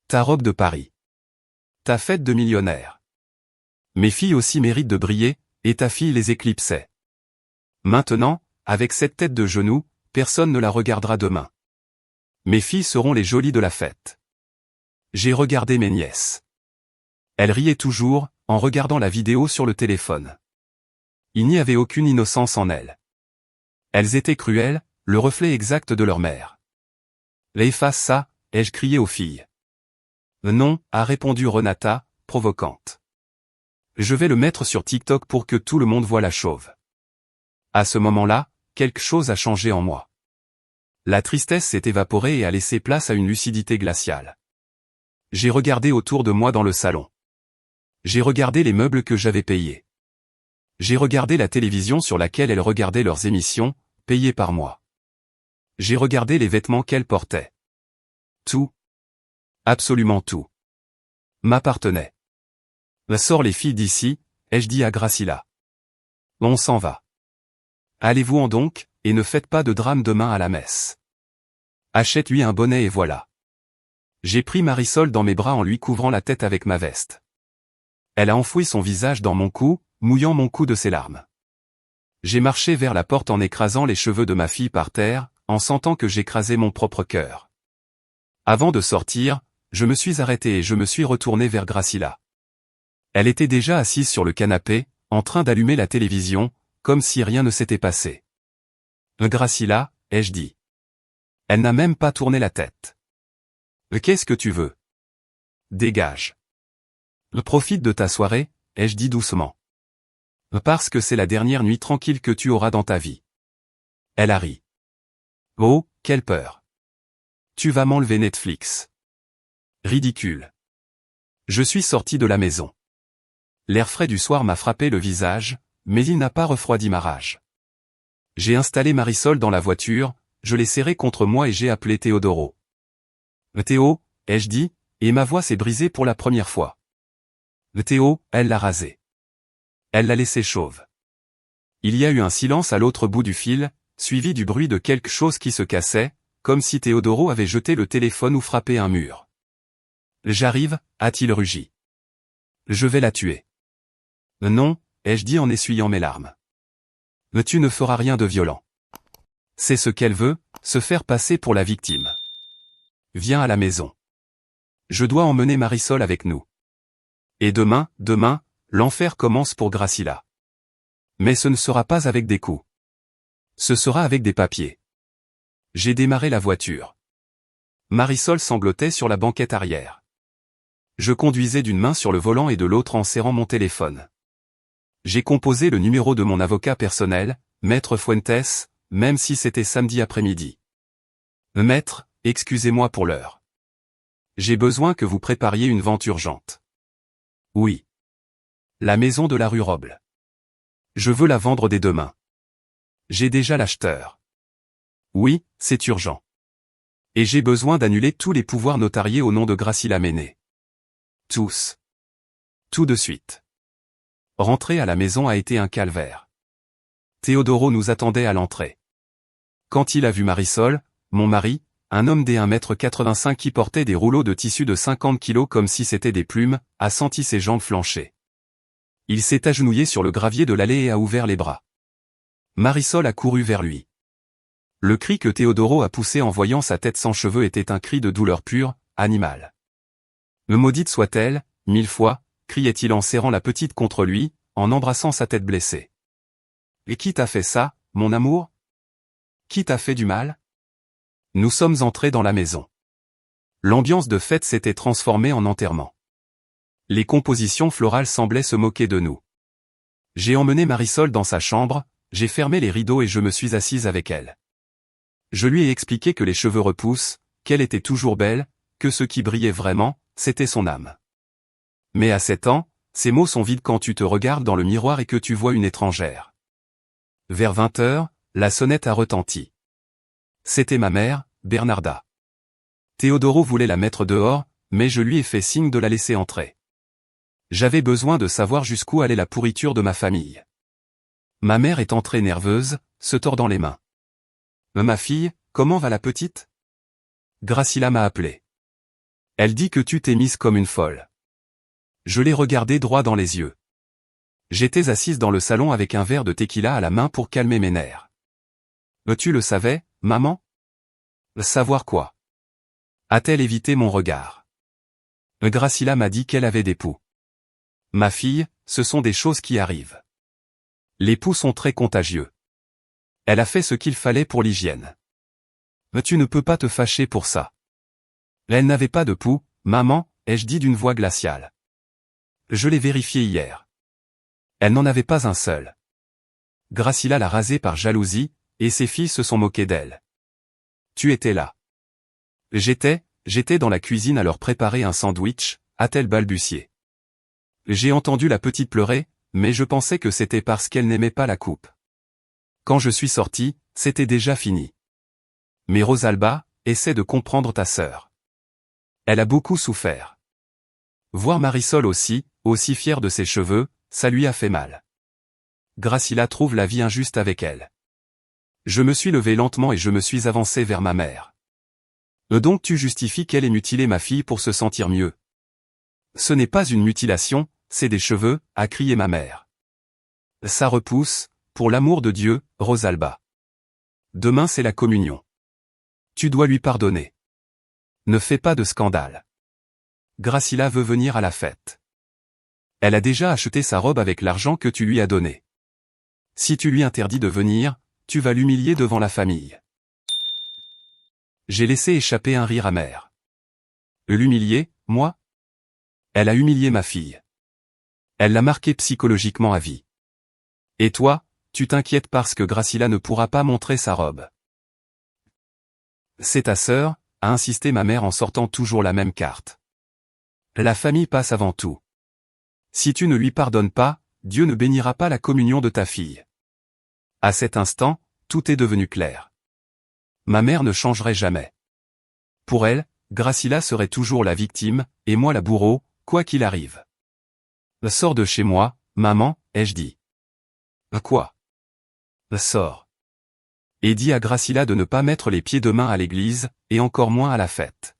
Ta robe de Paris. Ta fête de millionnaire. Mes filles aussi méritent de briller, et ta fille les éclipsait. Maintenant, avec cette tête de genou, personne ne la regardera demain. Mes filles seront les jolies de la fête. J'ai regardé mes nièces. Elles riaient toujours, en regardant la vidéo sur le téléphone. Il n'y avait aucune innocence en elles. Elles étaient cruelles, le reflet exact de leur mère. Efface ça, ai-je crié aux filles. Non, a répondu Renata, provocante. Je vais le mettre sur TikTok pour que tout le monde voie la chauve. À ce moment-là, quelque chose a changé en moi. La tristesse s'est évaporée et a laissé place à une lucidité glaciale. J'ai regardé autour de moi dans le salon. J'ai regardé les meubles que j'avais payés. J'ai regardé la télévision sur laquelle elles regardaient leurs émissions, payées par moi. J'ai regardé les vêtements qu'elles portaient. Tout. Absolument tout. M'appartenait. Sors les filles d'ici, ai-je dit à Gracila. On s'en va. Allez-vous-en donc, et ne faites pas de drame demain à la messe. Achète-lui un bonnet et voilà. J'ai pris Marisol dans mes bras en lui couvrant la tête avec ma veste. Elle a enfoui son visage dans mon cou, mouillant mon cou de ses larmes. J'ai marché vers la porte en écrasant les cheveux de ma fille par terre, en sentant que j'écrasais mon propre cœur. Avant de sortir, je me suis arrêté et je me suis retourné vers Gracila. Elle était déjà assise sur le canapé, en train d'allumer la télévision, comme si rien ne s'était passé. Gracila, ai-je dit. Elle n'a même pas tourné la tête. Qu'est-ce que tu veux ? Dégage. Profite de ta soirée, ai-je dit doucement. Parce que c'est la dernière nuit tranquille que tu auras dans ta vie. Elle a ri. Oh, quelle peur. Tu vas m'enlever Netflix. Ridicule. Je suis sorti de la maison. L'air frais du soir m'a frappé le visage, mais il n'a pas refroidi ma rage. J'ai installé Marisol dans la voiture, je l'ai serrée contre moi et j'ai appelé Théodoro. Théo, ai-je dit, et ma voix s'est brisée pour la première fois. Théo, elle l'a rasé. Elle l'a laissé chauve. Il y a eu un silence à l'autre bout du fil, suivi du bruit de quelque chose qui se cassait, comme si Teodoro avait jeté le téléphone ou frappé un mur. J'arrive, a-t-il rugi. Je vais la tuer. Non, ai-je dit en essuyant mes larmes. Mais tu ne feras rien de violent. C'est ce qu'elle veut, se faire passer pour la victime. Viens à la maison. Je dois emmener Marisol avec nous. Et demain, l'enfer commence pour Gracila. Mais ce ne sera pas avec des coups. Ce sera avec des papiers. J'ai démarré la voiture. Marisol sanglotait sur la banquette arrière. Je conduisais d'une main sur le volant et de l'autre en serrant mon téléphone. J'ai composé le numéro de mon avocat personnel, Maître Fuentes, même si c'était samedi après-midi. Maître, excusez-moi pour l'heure. J'ai besoin que vous prépariez une vente urgente. Oui. La maison de la rue Roble. Je veux la vendre dès demain. J'ai déjà l'acheteur. Oui, c'est urgent. Et j'ai besoin d'annuler tous les pouvoirs notariés au nom de Gracila Méné. Tous. Tout de suite. Rentrer à la maison a été un calvaire. Teodoro nous attendait à l'entrée. Quand il a vu Marisol, mon mari, un homme d'1 m 85 qui portait des rouleaux de tissu de 50 kilos comme si c'était des plumes, a senti ses jambes flancher. Il s'est agenouillé sur le gravier de l'allée et a ouvert les bras. Marisol a couru vers lui. Le cri que Teodoro a poussé en voyant sa tête sans cheveux était un cri de douleur pure, animale. Me maudite soit-elle, 1000 fois, criait-il en serrant la petite contre lui, en embrassant sa tête blessée. Et qui t'a fait ça, mon amour? Qui t'a fait du mal? Nous sommes entrés dans la maison. L'ambiance de fête s'était transformée en enterrement. Les compositions florales semblaient se moquer de nous. J'ai emmené Marisol dans sa chambre, j'ai fermé les rideaux et je me suis assise avec elle. Je lui ai expliqué que les cheveux repoussent, qu'elle était toujours belle, que ce qui brillait vraiment, c'était son âme. Mais à 7 ans, ces mots sont vides quand tu te regardes dans le miroir et que tu vois une étrangère. Vers 20 h, la sonnette a retenti. C'était ma mère, Bernarda. Teodoro voulait la mettre dehors, mais je lui ai fait signe de la laisser entrer. J'avais besoin de savoir jusqu'où allait la pourriture de ma famille. Ma mère est entrée nerveuse, se tordant les mains. Ma fille, comment va la petite? Gracila m'a appelé. Elle dit que tu t'es mise comme une folle. Je l'ai regardée droit dans les yeux. J'étais assise dans le salon avec un verre de tequila à la main pour calmer mes nerfs. Tu le savais, maman? Savoir quoi? A-t-elle évité mon regard? Gracila m'a dit qu'elle avait des poux. Ma fille, ce sont des choses qui arrivent. Les poux sont très contagieux. Elle a fait ce qu'il fallait pour l'hygiène. Mais tu ne peux pas te fâcher pour ça. Elle n'avait pas de poux, maman, ai-je dit d'une voix glaciale. Je l'ai vérifié hier. Elle n'en avait pas un seul. Gracila l'a rasée par jalousie, et ses filles se sont moquées d'elle. Tu étais là. J'étais dans la cuisine à leur préparer un sandwich, a-t-elle balbutié. J'ai entendu la petite pleurer, mais je pensais que c'était parce qu'elle n'aimait pas la coupe. Quand je suis sorti, c'était déjà fini. Mais Rosalba, essaie de comprendre ta sœur. Elle a beaucoup souffert. Voir Marisol aussi fière de ses cheveux, ça lui a fait mal. Gracila trouve la vie injuste avec elle. Je me suis levé lentement et je me suis avancé vers ma mère. Donc tu justifies qu'elle ait mutilé ma fille pour se sentir mieux. Ce n'est pas une mutilation, c'est des cheveux, a crié ma mère. Ça repousse, pour l'amour de Dieu, Rosalba. Demain c'est la communion. Tu dois lui pardonner. Ne fais pas de scandale. Gracila veut venir à la fête. Elle a déjà acheté sa robe avec l'argent que tu lui as donné. Si tu lui interdis de venir, tu vas l'humilier devant la famille. J'ai laissé échapper un rire amer. L'humilier, moi? Elle a humilié ma fille. Elle l'a marquée psychologiquement à vie. Et toi, tu t'inquiètes parce que Gracila ne pourra pas montrer sa robe. C'est ta sœur, a insisté ma mère en sortant toujours la même carte. La famille passe avant tout. Si tu ne lui pardonnes pas, Dieu ne bénira pas la communion de ta fille. À cet instant, tout est devenu clair. Ma mère ne changerait jamais. Pour elle, Gracila serait toujours la victime, et moi la bourreau, quoi qu'il arrive. Sors de chez moi, maman, ai-je dit. Quoi? Sors. Et dis à Gracila de ne pas mettre les pieds demain à l'église, et encore moins à la fête.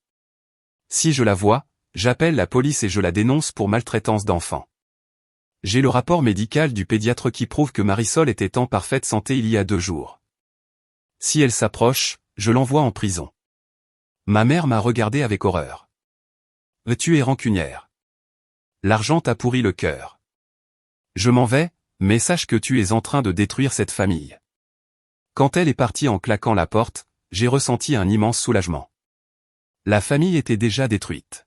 Si je la vois, j'appelle la police et je la dénonce pour maltraitance d'enfants. J'ai le rapport médical du pédiatre qui prouve que Marisol était en parfaite santé il y a 2 jours. Si elle s'approche, je l'envoie en prison. Ma mère m'a regardé avec horreur. Tu es rancunière. L'argent t'a pourri le cœur. Je m'en vais, mais sache que tu es en train de détruire cette famille. Quand elle est partie en claquant la porte, j'ai ressenti un immense soulagement. La famille était déjà détruite.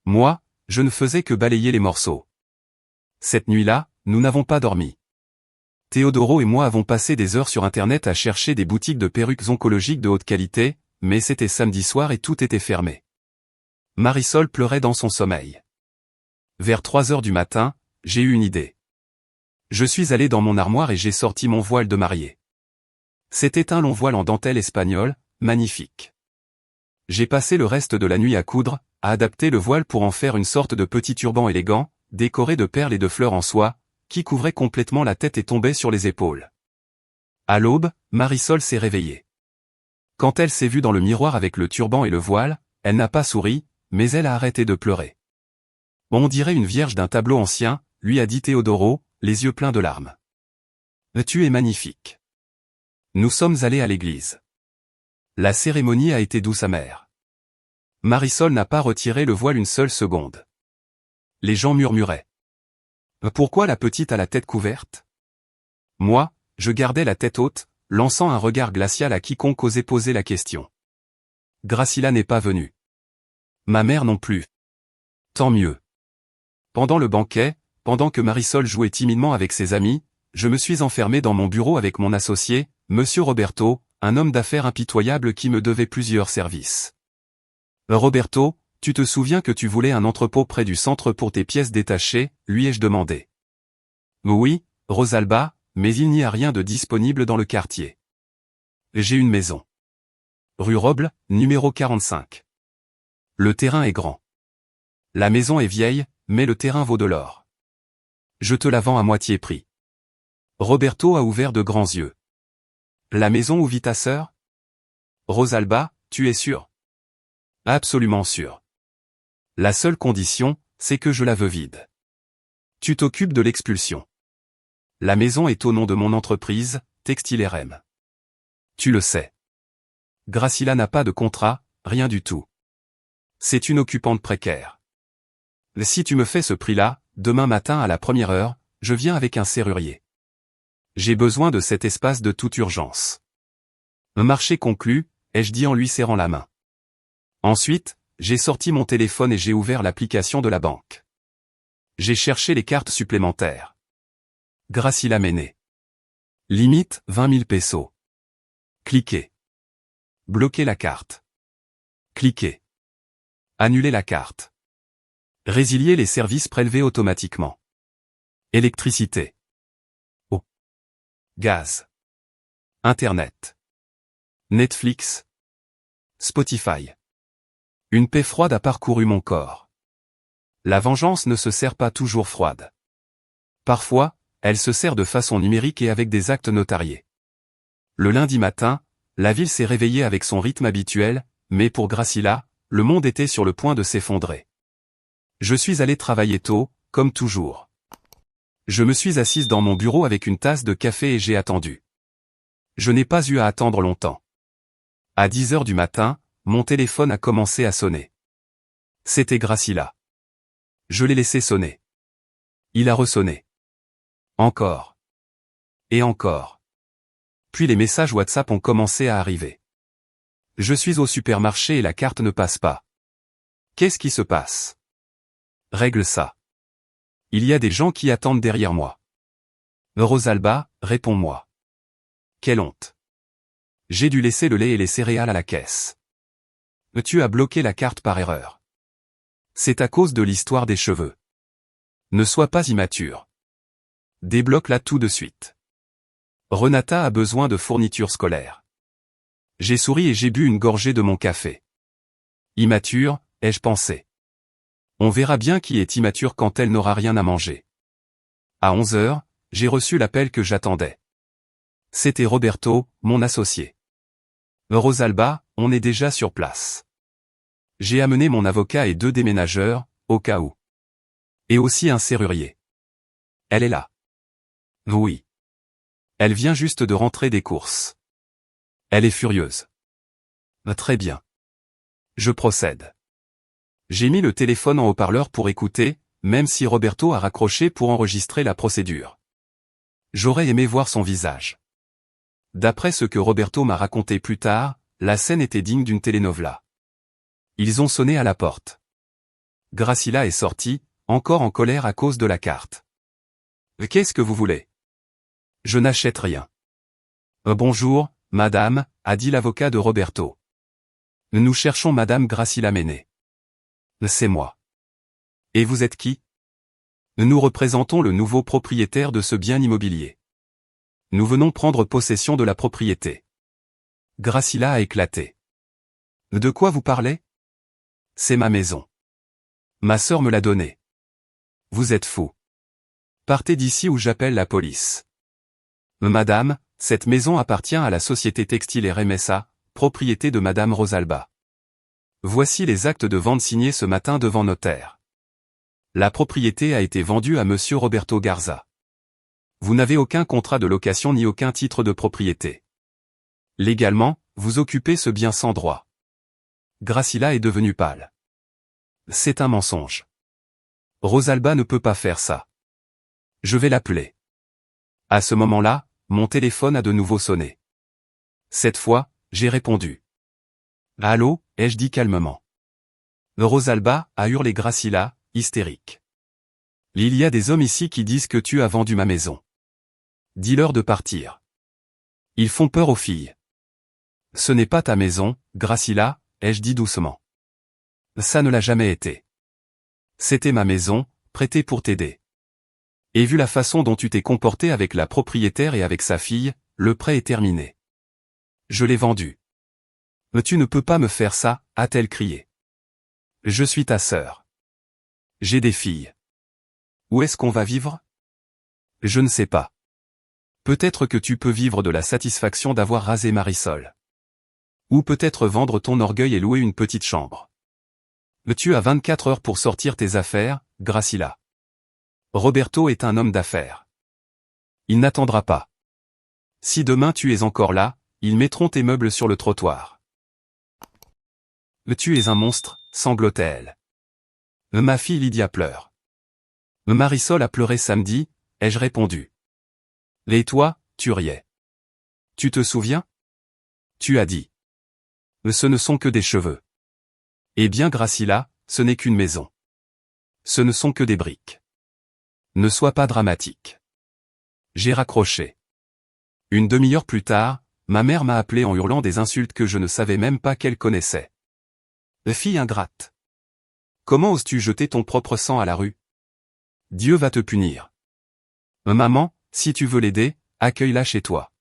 Moi, je ne faisais que balayer les morceaux. Cette nuit-là, nous n'avons pas dormi. Théodoro et moi avons passé des heures sur Internet à chercher des boutiques de perruques oncologiques de haute qualité, mais c'était samedi soir et tout était fermé. Marisol pleurait dans son sommeil. Vers 3 heures du matin, j'ai eu une idée. Je suis allé dans mon armoire et j'ai sorti mon voile de mariée. C'était un long voile en dentelle espagnole, magnifique. J'ai passé le reste de la nuit à coudre, à adapter le voile pour en faire une sorte de petit turban élégant, décoré de perles et de fleurs en soie, qui couvrait complètement la tête et tombait sur les épaules. À l'aube, Marisol s'est réveillée. Quand elle s'est vue dans le miroir avec le turban et le voile, elle n'a pas souri, mais elle a arrêté de pleurer. On dirait une vierge d'un tableau ancien, lui a dit Théodoro, les yeux pleins de larmes. Tu es magnifique. Nous sommes allés à l'église. La cérémonie a été douce amère. Marisol n'a pas retiré le voile une seule seconde. Les gens murmuraient. Pourquoi la petite a la tête couverte? Moi, je gardais la tête haute, lançant un regard glacial à quiconque osait poser la question. Gracila n'est pas venue. Ma mère non plus. Tant mieux. Pendant le banquet, pendant que Marisol jouait timidement avec ses amis, je me suis enfermé dans mon bureau avec mon associé, Monsieur Roberto, un homme d'affaires impitoyable qui me devait plusieurs services. Roberto, tu te souviens que tu voulais un entrepôt près du centre pour tes pièces détachées, lui ai-je demandé. Oui, Rosalba, mais il n'y a rien de disponible dans le quartier. J'ai une maison. Rue Roble, numéro 45. Le terrain est grand. La maison est vieille, mais le terrain vaut de l'or. Je te la vends à moitié prix. Roberto a ouvert de grands yeux. La maison où vit ta sœur? Rosalba, tu es sûre? Absolument sûre. La seule condition, c'est que je la veux vide. Tu t'occupes de l'expulsion. La maison est au nom de mon entreprise, Textile RM. Tu le sais. Gracila n'a pas de contrat, rien du tout. C'est une occupante précaire. Si tu me fais ce prix-là, demain matin à la 1re heure, je viens avec un serrurier. J'ai besoin de cet espace de toute urgence. Un marché conclu, ai-je dit en lui serrant la main. Ensuite, j'ai sorti mon téléphone et j'ai ouvert l'application de la banque. J'ai cherché les cartes supplémentaires. Gracila Méné. Limite, 20 000 pesos. Cliquez. Bloquer la carte. Cliquez. Annuler la carte. Résilier les services prélevés automatiquement. Électricité. Eau. Gaz. Internet. Netflix. Spotify. Une paix froide a parcouru mon corps. La vengeance ne se sert pas toujours froide. Parfois, elle se sert de façon numérique et avec des actes notariés. Le lundi matin, la ville s'est réveillée avec son rythme habituel, mais pour Gracila, le monde était sur le point de s'effondrer. Je suis allé travailler tôt, comme toujours. Je me suis assise dans mon bureau avec une tasse de café et j'ai attendu. Je n'ai pas eu à attendre longtemps. À 10 heures du matin, mon téléphone a commencé à sonner. C'était Gracila. Je l'ai laissé sonner. Il a ressonné. Encore. Et encore. Puis les messages WhatsApp ont commencé à arriver. Je suis au supermarché et la carte ne passe pas. Qu'est-ce qui se passe? Règle ça. Il y a des gens qui attendent derrière moi. Rosalba, réponds-moi. Quelle honte. J'ai dû laisser le lait et les céréales à la caisse. Tu as bloqué la carte par erreur. C'est à cause de l'histoire des cheveux. Ne sois pas immature. Débloque-la tout de suite. Renata a besoin de fournitures scolaires. J'ai souri et j'ai bu une gorgée de mon café. Immature, ai-je pensé. On verra bien qui est immature quand elle n'aura rien à manger. À 11 heures, j'ai reçu l'appel que j'attendais. C'était Roberto, mon associé. Rosalba, on est déjà sur place. J'ai amené mon avocat et 2 déménageurs, au cas où. Et aussi un serrurier. Elle est là. Oui. Elle vient juste de rentrer des courses. Elle est furieuse. Très bien. Je procède. J'ai mis le téléphone en haut-parleur pour écouter, même si Roberto a raccroché pour enregistrer la procédure. J'aurais aimé voir son visage. D'après ce que Roberto m'a raconté plus tard, la scène était digne d'une telenovela. Ils ont sonné à la porte. Gracila est sortie, encore en colère à cause de la carte. « Qu'est-ce que vous voulez ? » ?»« Je n'achète rien. »« Bonjour, madame, » a dit l'avocat de Roberto. « Nous cherchons madame Gracila Mené. »« C'est moi. »« Et vous êtes qui ? » ?»« Nous représentons le nouveau propriétaire de ce bien immobilier. Nous venons prendre possession de la propriété. » Gracila a éclaté. « De quoi vous parlez ? C'est ma maison. Ma sœur me l'a donnée. Vous êtes fou. Partez d'ici ou j'appelle la police. » « Madame, cette maison appartient à la société textile RMSA, propriété de madame Rosalba. Voici les actes de vente signés ce matin devant notaire. La propriété a été vendue à monsieur Roberto Garza. Vous n'avez aucun contrat de location ni aucun titre de propriété. Légalement, vous occupez ce bien sans droit. » Gracila est devenue pâle. « C'est un mensonge. Rosalba ne peut pas faire ça. Je vais l'appeler. » À ce moment-là, mon téléphone a de nouveau sonné. Cette fois, j'ai répondu. « Allô ?» ai-je dit calmement. Rosalba, a hurlé Gracila, hystérique. « Il y a des hommes ici qui disent que tu as vendu ma maison. Dis-leur de partir. Ils font peur aux filles. »« Ce n'est pas ta maison, Gracila, » ai-je dit doucement. « Ça ne l'a jamais été. C'était ma maison, prêtée pour t'aider. Et vu la façon dont tu t'es comporté avec la propriétaire et avec sa fille, le prêt est terminé. Je l'ai vendu. »« Tu ne peux pas me faire ça, » a-t-elle crié. « Je suis ta sœur. J'ai des filles. Où est-ce qu'on va vivre ? Je ne sais pas. Peut-être que tu peux vivre de la satisfaction d'avoir rasé Marisol. Ou peut-être vendre ton orgueil et louer une petite chambre. Tu as 24 heures pour sortir tes affaires, Gracila. Roberto est un homme d'affaires. Il n'attendra pas. Si demain tu es encore là, ils mettront tes meubles sur le trottoir. Tu es un monstre, sanglotait-elle. Ma fille Lydia pleure. Marisol a pleuré samedi, ai-je répondu. Et toi, tu riais. Tu te souviens ? Tu as dit. Ce ne sont que des cheveux. Eh bien Gracila, ce n'est qu'une maison. Ce ne sont que des briques. Ne sois pas dramatique. J'ai raccroché. Une demi-heure plus tard, ma mère m'a appelé en hurlant des insultes que je ne savais même pas qu'elle connaissait. Fille ingrate. Comment oses-tu jeter ton propre sang à la rue ? Dieu va te punir. Maman, si tu veux l'aider, accueille-la chez toi.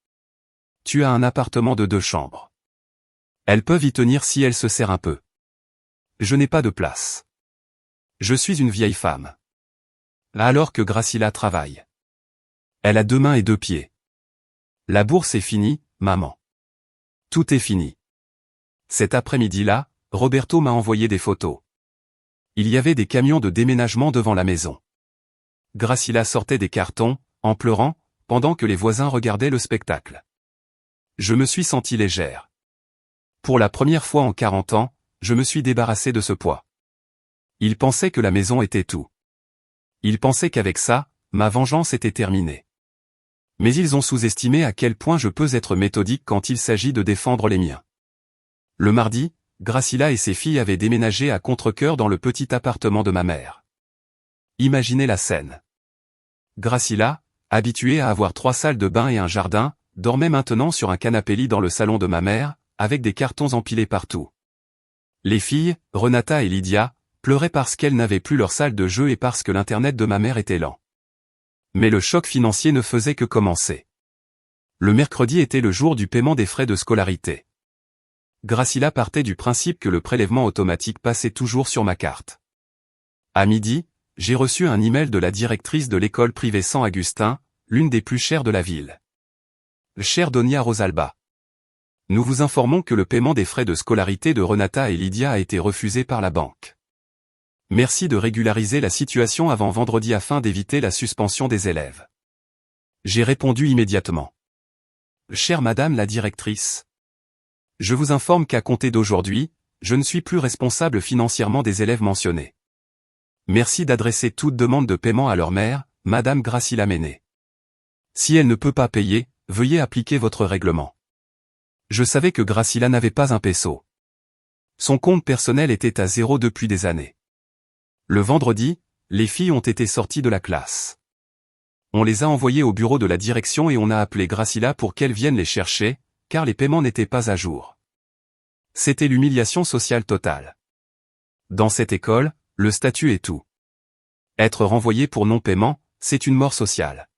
Tu as un appartement de 2 chambres. Elles peuvent y tenir si elle se serre un peu. Je n'ai pas de place. Je suis une vieille femme. Alors que Gracila travaille. Elle a 2 mains et 2 pieds. La bourse est finie, maman. Tout est fini. Cet après-midi-là, Roberto m'a envoyé des photos. Il y avait des camions de déménagement devant la maison. Gracila sortait des cartons, en pleurant, pendant que les voisins regardaient le spectacle. Je me suis sentie légère. Pour la première fois en 40 ans, je me suis débarrassé de ce poids. Ils pensaient que la maison était tout. Ils pensaient qu'avec ça, ma vengeance était terminée. Mais ils ont sous-estimé à quel point je peux être méthodique quand il s'agit de défendre les miens. Le mardi, Gracila et ses filles avaient déménagé à contre-cœur dans le petit appartement de ma mère. Imaginez la scène. Gracila, habituée à avoir 3 salles de bain et un jardin, dormait maintenant sur un canapé-lit dans le salon de ma mère, avec des cartons empilés partout. Les filles, Renata et Lydia, pleuraient parce qu'elles n'avaient plus leur salle de jeu et parce que l'internet de ma mère était lent. Mais le choc financier ne faisait que commencer. Le mercredi était le jour du paiement des frais de scolarité. Gracila partait du principe que le prélèvement automatique passait toujours sur ma carte. À midi, j'ai reçu un email de la directrice de l'école privée San Agustin, l'une des plus chères de la ville. Chère Donia Rosalba. Nous vous informons que le paiement des frais de scolarité de Renata et Lydia a été refusé par la banque. Merci de régulariser la situation avant vendredi afin d'éviter la suspension des élèves. J'ai répondu immédiatement. Chère Madame la directrice. Je vous informe qu'à compter d'aujourd'hui, je ne suis plus responsable financièrement des élèves mentionnés. Merci d'adresser toute demande de paiement à leur mère, Madame Gracila Méné. Si elle ne peut pas payer, veuillez appliquer votre règlement. Je savais que Gracila n'avait pas un peso. Son compte personnel était à zéro depuis des années. Le vendredi, les filles ont été sorties de la classe. On les a envoyées au bureau de la direction et on a appelé Gracila pour qu'elle vienne les chercher, car les paiements n'étaient pas à jour. C'était l'humiliation sociale totale. Dans cette école, le statut est tout. Être renvoyé pour non-paiement, c'est une mort sociale.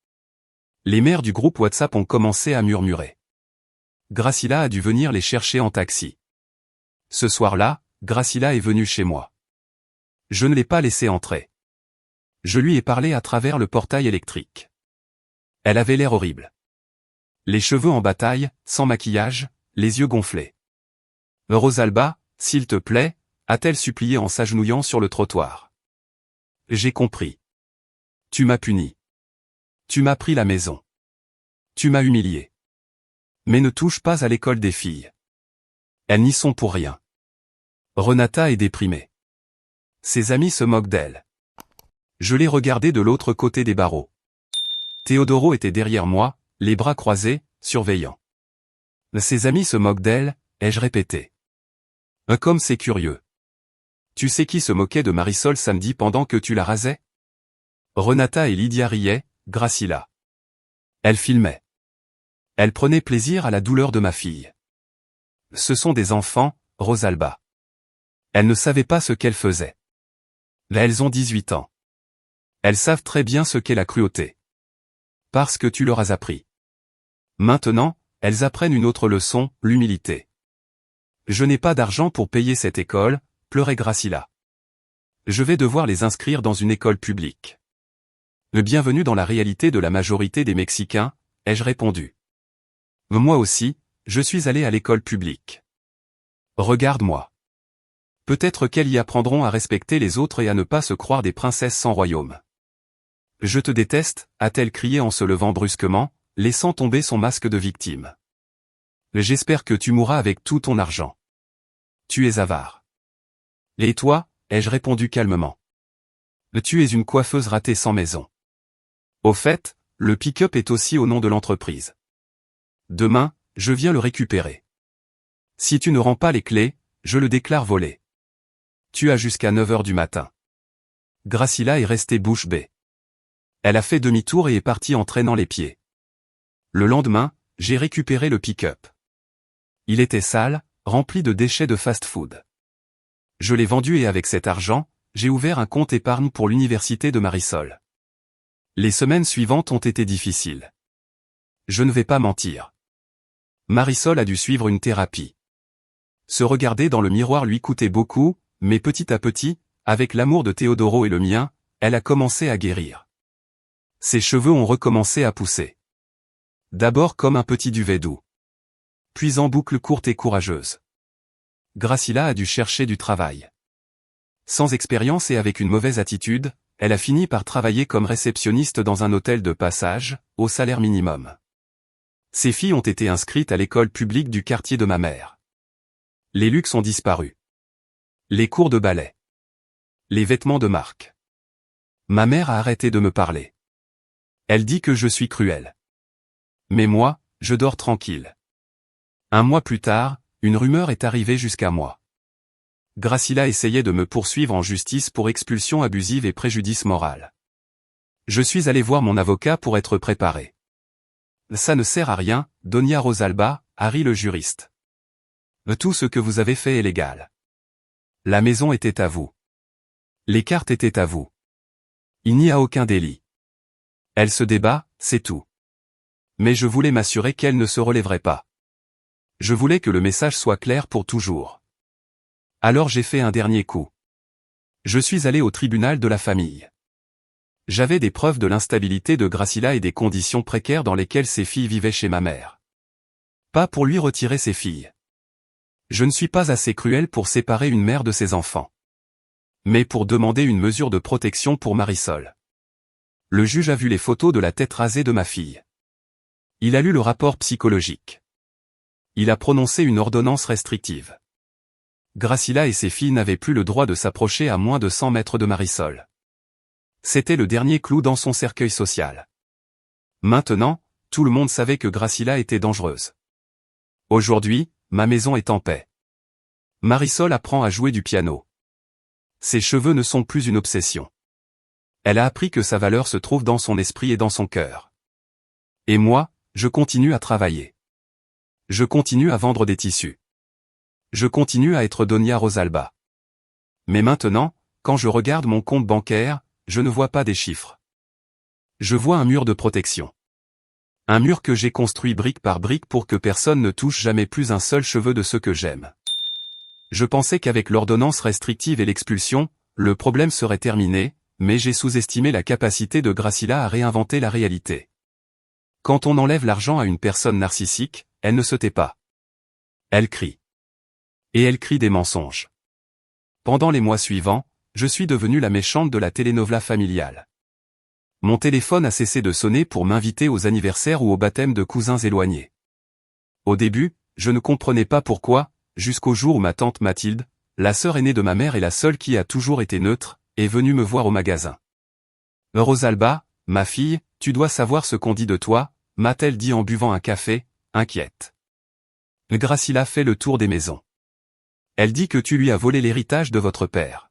Les mères du groupe WhatsApp ont commencé à murmurer. Gracila a dû venir les chercher en taxi. Ce soir-là, Gracila est venue chez moi. Je ne l'ai pas laissée entrer. Je lui ai parlé à travers le portail électrique. Elle avait l'air horrible. Les cheveux en bataille, sans maquillage, les yeux gonflés. Rosalba, s'il te plaît, a-t-elle supplié en s'agenouillant sur le trottoir. J'ai compris. Tu m'as puni. Tu m'as pris la maison. Tu m'as humilié. Mais ne touche pas à l'école des filles. Elles n'y sont pour rien. Renata est déprimée. Ses amis se moquent d'elle. Je l'ai regardée de l'autre côté des barreaux. Teodoro était derrière moi, les bras croisés, surveillant. Ses amis se moquent d'elle, ai-je répété. Comme c'est curieux. Tu sais qui se moquait de Marisol samedi pendant que tu la rasais? Renata et Lydia riaient, Gracila. Elle filmait. Elle prenait plaisir à la douleur de ma fille. Ce sont des enfants, Rosalba. Elles ne savaient pas ce qu'elles faisaient. Là elles ont 18 ans. Elles savent très bien ce qu'est la cruauté. Parce que tu leur as appris. Maintenant, elles apprennent une autre leçon, l'humilité. Je n'ai pas d'argent pour payer cette école, pleurait Gracila. Je vais devoir les inscrire dans une école publique. Le bienvenu dans la réalité de la majorité des Mexicains, ai-je répondu. Moi aussi, je suis allé à l'école publique. Regarde-moi. Peut-être qu'elles y apprendront à respecter les autres et à ne pas se croire des princesses sans royaume. Je te déteste, a-t-elle crié en se levant brusquement, laissant tomber son masque de victime. J'espère que tu mourras avec tout ton argent. Tu es avare. Et toi, ai-je répondu calmement. Tu es une coiffeuse ratée sans maison. Au fait, le pick-up est aussi au nom de l'entreprise. Demain, je viens le récupérer. Si tu ne rends pas les clés, je le déclare volé. Tu as jusqu'à 9h du matin. Gracila est restée bouche bée. Elle a fait demi-tour et est partie en traînant les pieds. Le lendemain, j'ai récupéré le pick-up. Il était sale, rempli de déchets de fast-food. Je l'ai vendu et avec cet argent, j'ai ouvert un compte épargne pour l'université de Marisol. Les semaines suivantes ont été difficiles. Je ne vais pas mentir. Marisol a dû suivre une thérapie. Se regarder dans le miroir lui coûtait beaucoup, mais petit à petit, avec l'amour de Teodoro et le mien, elle a commencé à guérir. Ses cheveux ont recommencé à pousser. D'abord comme un petit duvet doux. Puis en boucles courtes et courageuses. Gracila a dû chercher du travail. Sans expérience et avec une mauvaise attitude, elle a fini par travailler comme réceptionniste dans un hôtel de passage, au salaire minimum. Ses filles ont été inscrites à l'école publique du quartier de ma mère. Les luxes ont disparu. Les cours de ballet. Les vêtements de marque. Ma mère a arrêté de me parler. Elle dit que je suis cruel. Mais moi, je dors tranquille. Un mois plus tard, une rumeur est arrivée jusqu'à moi. Gracila essayait de me poursuivre en justice pour expulsion abusive et préjudice moral. Je suis allé voir mon avocat pour être préparé. Ça ne sert à rien, Donia Rosalba, a ri le juriste. Tout ce que vous avez fait est légal. La maison était à vous. Les cartes étaient à vous. Il n'y a aucun délit. Elle se débat, c'est tout. Mais je voulais m'assurer qu'elle ne se relèverait pas. Je voulais que le message soit clair pour toujours. Alors j'ai fait un dernier coup. Je suis allé au tribunal de la famille. J'avais des preuves de l'instabilité de Gracila et des conditions précaires dans lesquelles ses filles vivaient chez ma mère. Pas pour lui retirer ses filles. Je ne suis pas assez cruel pour séparer une mère de ses enfants. Mais pour demander une mesure de protection pour Marisol. Le juge a vu les photos de la tête rasée de ma fille. Il a lu le rapport psychologique. Il a prononcé une ordonnance restrictive. Gracila et ses filles n'avaient plus le droit de s'approcher à moins de 100 mètres de Marisol. C'était le dernier clou dans son cercueil social. Maintenant, tout le monde savait que Gracila était dangereuse. Aujourd'hui, ma maison est en paix. Marisol apprend à jouer du piano. Ses cheveux ne sont plus une obsession. Elle a appris que sa valeur se trouve dans son esprit et dans son cœur. Et moi, je continue à travailler. Je continue à vendre des tissus. Je continue à être Donia Rosalba. Mais maintenant, quand je regarde mon compte bancaire, je ne vois pas des chiffres. Je vois un mur de protection. Un mur que j'ai construit brique par brique pour que personne ne touche jamais plus un seul cheveu de ceux que j'aime. Je pensais qu'avec l'ordonnance restrictive et l'expulsion, le problème serait terminé, mais j'ai sous-estimé la capacité de Gracila à réinventer la réalité. Quand on enlève l'argent à une personne narcissique, elle ne se tait pas. Elle crie. Et elle crie des mensonges. Pendant les mois suivants, je suis devenue la méchante de la telenovela familiale. Mon téléphone a cessé de sonner pour m'inviter aux anniversaires ou aux baptêmes de cousins éloignés. Au début, je ne comprenais pas pourquoi, jusqu'au jour où ma tante Mathilde, la sœur aînée de ma mère et la seule qui a toujours été neutre, est venue me voir au magasin. « Rosalba, ma fille, tu dois savoir ce qu'on dit de toi », m'a-t-elle dit en buvant un café, inquiète. Gracila fait le tour des maisons. Elle dit que tu lui as volé l'héritage de votre père.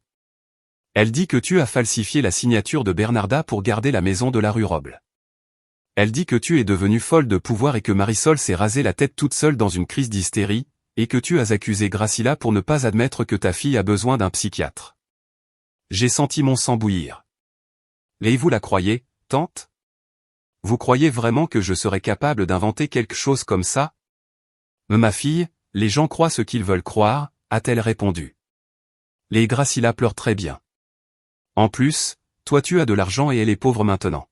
Elle dit que tu as falsifié la signature de Bernarda pour garder la maison de la rue Roble. Elle dit que tu es devenue folle de pouvoir et que Marisol s'est rasé la tête toute seule dans une crise d'hystérie, et que tu as accusé Gracila pour ne pas admettre que ta fille a besoin d'un psychiatre. J'ai senti mon sang bouillir. Et vous la croyez, tante? Vous croyez vraiment que je serais capable d'inventer quelque chose comme ça? Ma fille, les gens croient ce qu'ils veulent croire, a-t-elle répondu. Les Gracila pleurent très bien. En plus, toi tu as de l'argent et elle est pauvre maintenant.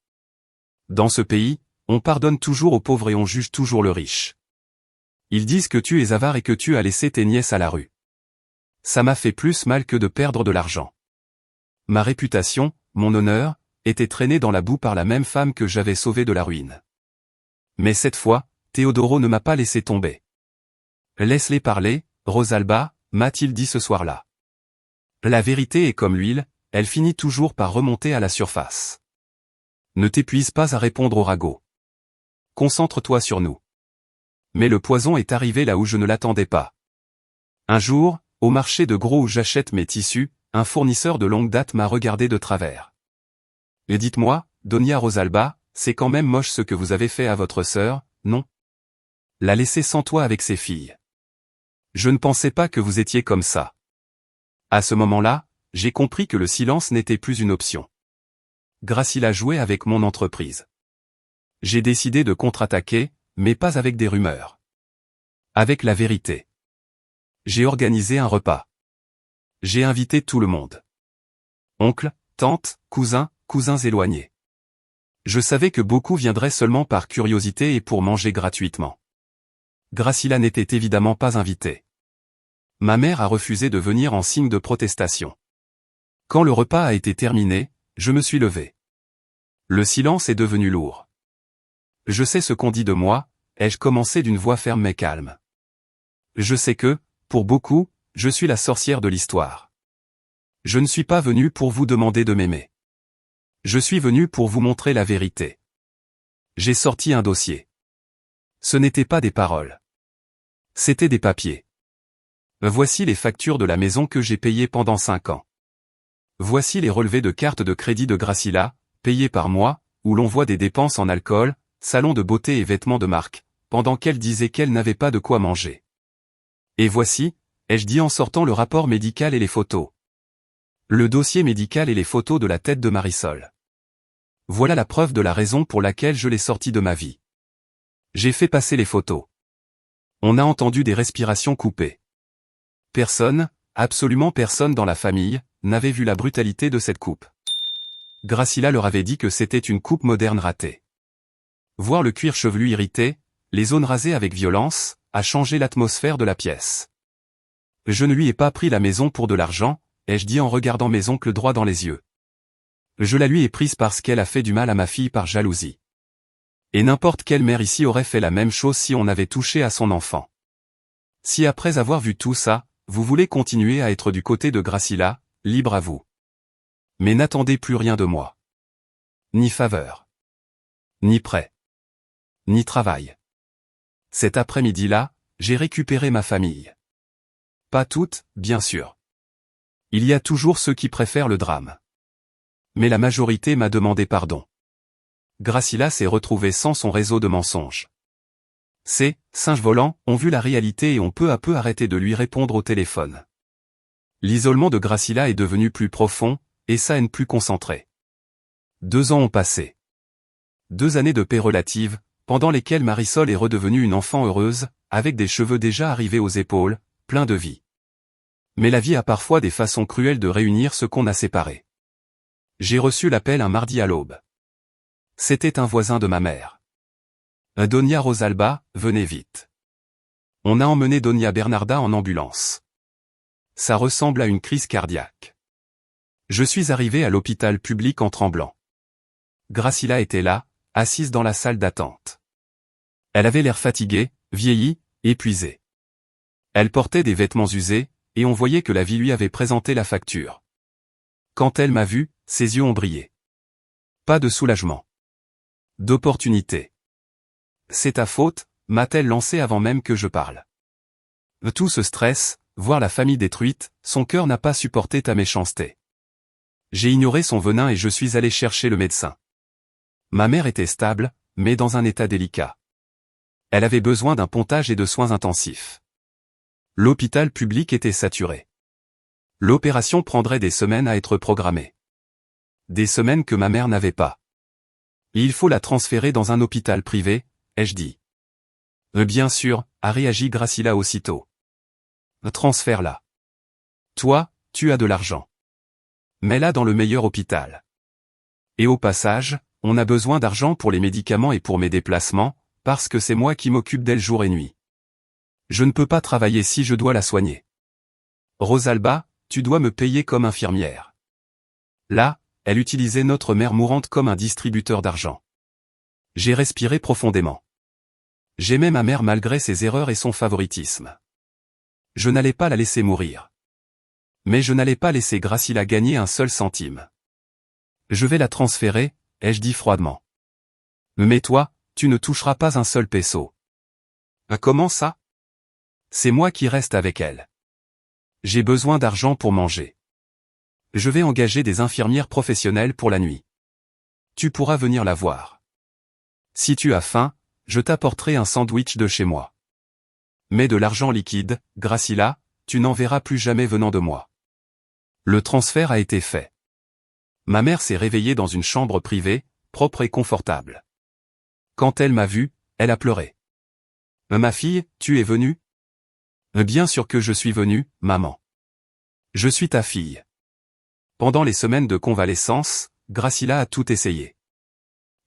Dans ce pays, on pardonne toujours aux pauvres et on juge toujours le riche. Ils disent que tu es avare et que tu as laissé tes nièces à la rue. Ça m'a fait plus mal que de perdre de l'argent. Ma réputation, mon honneur, était traîné dans la boue par la même femme que j'avais sauvée de la ruine. Mais cette fois, Théodoro ne m'a pas laissé tomber. Laisse-les parler, Rosalba, m'a-t-il dit ce soir-là. La vérité est comme l'huile, elle finit toujours par remonter à la surface. Ne t'épuise pas à répondre au ragot. Concentre-toi sur nous. Mais le poison est arrivé là où je ne l'attendais pas. Un jour, au marché de gros où j'achète mes tissus, un fournisseur de longue date m'a regardé de travers. Et dites-moi, Donia Rosalba, c'est quand même moche ce que vous avez fait à votre sœur, non? La laisser sans toi avec ses filles. Je ne pensais pas que vous étiez comme ça. À ce moment-là, j'ai compris que le silence n'était plus une option. Gracila jouait avec mon entreprise. J'ai décidé de contre-attaquer, mais pas avec des rumeurs. Avec la vérité. J'ai organisé un repas. J'ai invité tout le monde. Oncles, tantes, cousins éloignés. Je savais que beaucoup viendraient seulement par curiosité et pour manger gratuitement. Gracila n'était évidemment pas invitée. Ma mère a refusé de venir en signe de protestation. Quand le repas a été terminé, je me suis levé. Le silence est devenu lourd. Je sais ce qu'on dit de moi, ai-je commencé d'une voix ferme mais calme. Je sais que, pour beaucoup, je suis la sorcière de l'histoire. Je ne suis pas venu pour vous demander de m'aimer. Je suis venu pour vous montrer la vérité. J'ai sorti un dossier. Ce n'étaient pas des paroles. C'étaient des papiers. Voici les factures de la maison que j'ai payées pendant 5 ans. Voici les relevés de carte de crédit de Gracila, payés par moi, où l'on voit des dépenses en alcool, salon de beauté et vêtements de marque, pendant qu'elle disait qu'elle n'avait pas de quoi manger. Et voici, ai-je dit en sortant le rapport médical et les photos. Le dossier médical et les photos de la tête de Marisol. Voilà la preuve de la raison pour laquelle je l'ai sortie de ma vie. J'ai fait passer les photos. On a entendu des respirations coupées. Personne, absolument personne dans la famille, n'avait vu la brutalité de cette coupe. Gracila leur avait dit que c'était une coupe moderne ratée. Voir le cuir chevelu irrité, les zones rasées avec violence, a changé l'atmosphère de la pièce. Je ne lui ai pas pris la maison pour de l'argent, ai-je dit en regardant mes oncles droit dans les yeux. Je la lui ai prise parce qu'elle a fait du mal à ma fille par jalousie. Et n'importe quelle mère ici aurait fait la même chose si on avait touché à son enfant. Si après avoir vu tout ça, vous voulez continuer à être du côté de Gracilla, libre à vous. Mais n'attendez plus rien de moi. Ni faveur. Ni prêt. Ni travail. Cet après-midi-là, j'ai récupéré ma famille. Pas toutes, bien sûr. Il y a toujours ceux qui préfèrent le drame. Mais la majorité m'a demandé pardon. Gracilla s'est retrouvée sans son réseau de mensonges. Ces singes volants ont vu la réalité et ont peu à peu arrêté de lui répondre au téléphone. L'isolement de Gracilla est devenu plus profond, et sa haine plus concentrée. 2 ans ont passé. 2 années de paix relative, pendant lesquelles Marisol est redevenue une enfant heureuse, avec des cheveux déjà arrivés aux épaules, plein de vie. Mais la vie a parfois des façons cruelles de réunir ce qu'on a séparé. J'ai reçu l'appel un mardi à l'aube. C'était un voisin de ma mère. Doña Rosalba, venez vite. On a emmené Doña Bernarda en ambulance. Ça ressemble à une crise cardiaque. Je suis arrivé à l'hôpital public en tremblant. Gracilla était là, assise dans la salle d'attente. Elle avait l'air fatiguée, vieillie, épuisée. Elle portait des vêtements usés, et on voyait que la vie lui avait présenté la facture. Quand elle m'a vu, ses yeux ont brillé. Pas de soulagement. D'opportunité. C'est ta faute, m'a-t-elle lancé avant même que je parle. Tout ce stress, voir la famille détruite, son cœur n'a pas supporté ta méchanceté. J'ai ignoré son venin et je suis allé chercher le médecin. Ma mère était stable, mais dans un état délicat. Elle avait besoin d'un pontage et de soins intensifs. L'hôpital public était saturé. L'opération prendrait des semaines à être programmée. Des semaines que ma mère n'avait pas. Et il faut la transférer dans un hôpital privé, ai-je dit. Bien sûr, a réagi Gracilla aussitôt. Transfère-la. Toi, tu as de l'argent. Mets-la dans le meilleur hôpital. Et au passage, on a besoin d'argent pour les médicaments et pour mes déplacements, parce que c'est moi qui m'occupe d'elle jour et nuit. Je ne peux pas travailler si je dois la soigner. Rosalba, tu dois me payer comme infirmière. Là, elle utilisait notre mère mourante comme un distributeur d'argent. J'ai respiré profondément. J'aimais ma mère malgré ses erreurs et son favoritisme. Je n'allais pas la laisser mourir. Mais je n'allais pas laisser Gracilla gagner un seul centime. Je vais la transférer, ai-je dit froidement. Mais toi, tu ne toucheras pas un seul peso. Comment ça? C'est moi qui reste avec elle. J'ai besoin d'argent pour manger. Je vais engager des infirmières professionnelles pour la nuit. Tu pourras venir la voir. Si tu as faim, je t'apporterai un sandwich de chez moi. Mais de l'argent liquide, Gracilla, tu n'en verras plus jamais venant de moi. Le transfert a été fait. Ma mère s'est réveillée dans une chambre privée, propre et confortable. Quand elle m'a vu, elle a pleuré. Ma fille, tu es venue? Bien sûr que je suis venue, maman. Je suis ta fille. Pendant les semaines de convalescence, Gracilla a tout essayé.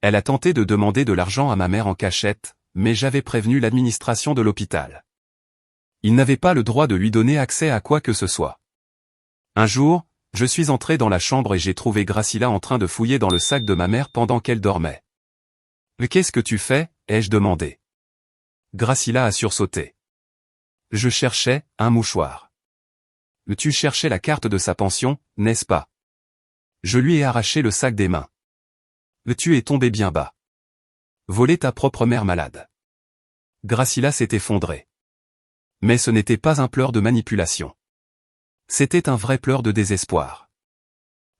Elle a tenté de demander de l'argent à ma mère en cachette, mais j'avais prévenu l'administration de l'hôpital. Ils n'avaient pas le droit de lui donner accès à quoi que ce soit. Un jour, je suis entré dans la chambre et j'ai trouvé Gracilla en train de fouiller dans le sac de ma mère pendant qu'elle dormait. « Qu'est-ce que tu fais ?» ai-je demandé. Gracilla a sursauté. Je cherchais un mouchoir. Tu cherchais la carte de sa pension, n'est-ce pas? Je lui ai arraché le sac des mains. Tu es tombé bien bas. Voler ta propre mère malade. Gracilla s'est effondrée. Mais ce n'était pas un pleur de manipulation. C'était un vrai pleur de désespoir.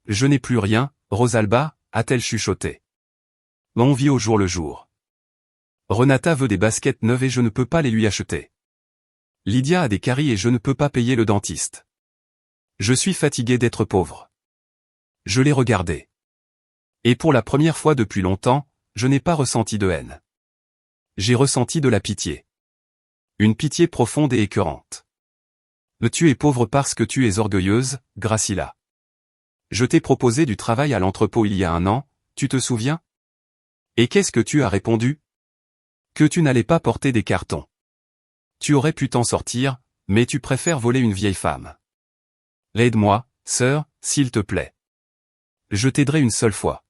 Je n'ai plus rien, Rosalba, a-t-elle chuchoté. On vit au jour le jour. Renata veut des baskets neuves et je ne peux pas les lui acheter. Lydia a des caries et je ne peux pas payer le dentiste. Je suis fatigué d'être pauvre. Je l'ai regardé. Et pour la première fois depuis longtemps, je n'ai pas ressenti de haine. J'ai ressenti de la pitié. Une pitié profonde et écœurante. Tu es pauvre parce que tu es orgueilleuse, Gracilla. Je t'ai proposé du travail à l'entrepôt il y a 1 an, tu te souviens? Et qu'est-ce que tu as répondu? Que tu n'allais pas porter des cartons. Tu aurais pu t'en sortir, mais tu préfères voler une vieille femme. Aide-moi, sœur, s'il te plaît. Je t'aiderai une seule fois.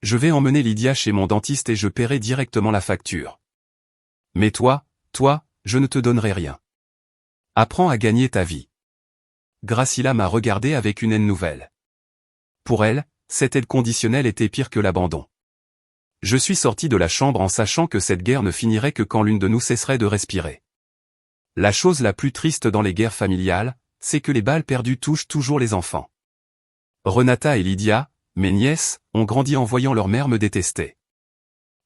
Je vais emmener Lydia chez mon dentiste et je paierai directement la facture. Mais toi, je ne te donnerai rien. Apprends à gagner ta vie. Gracila m'a regardé avec une haine nouvelle. Pour elle, cette aide conditionnelle était pire que l'abandon. Je suis sorti de la chambre en sachant que cette guerre ne finirait que quand l'une de nous cesserait de respirer. La chose la plus triste dans les guerres familiales, c'est que les balles perdues touchent toujours les enfants. Renata et Lydia, mes nièces, ont grandi en voyant leur mère me détester.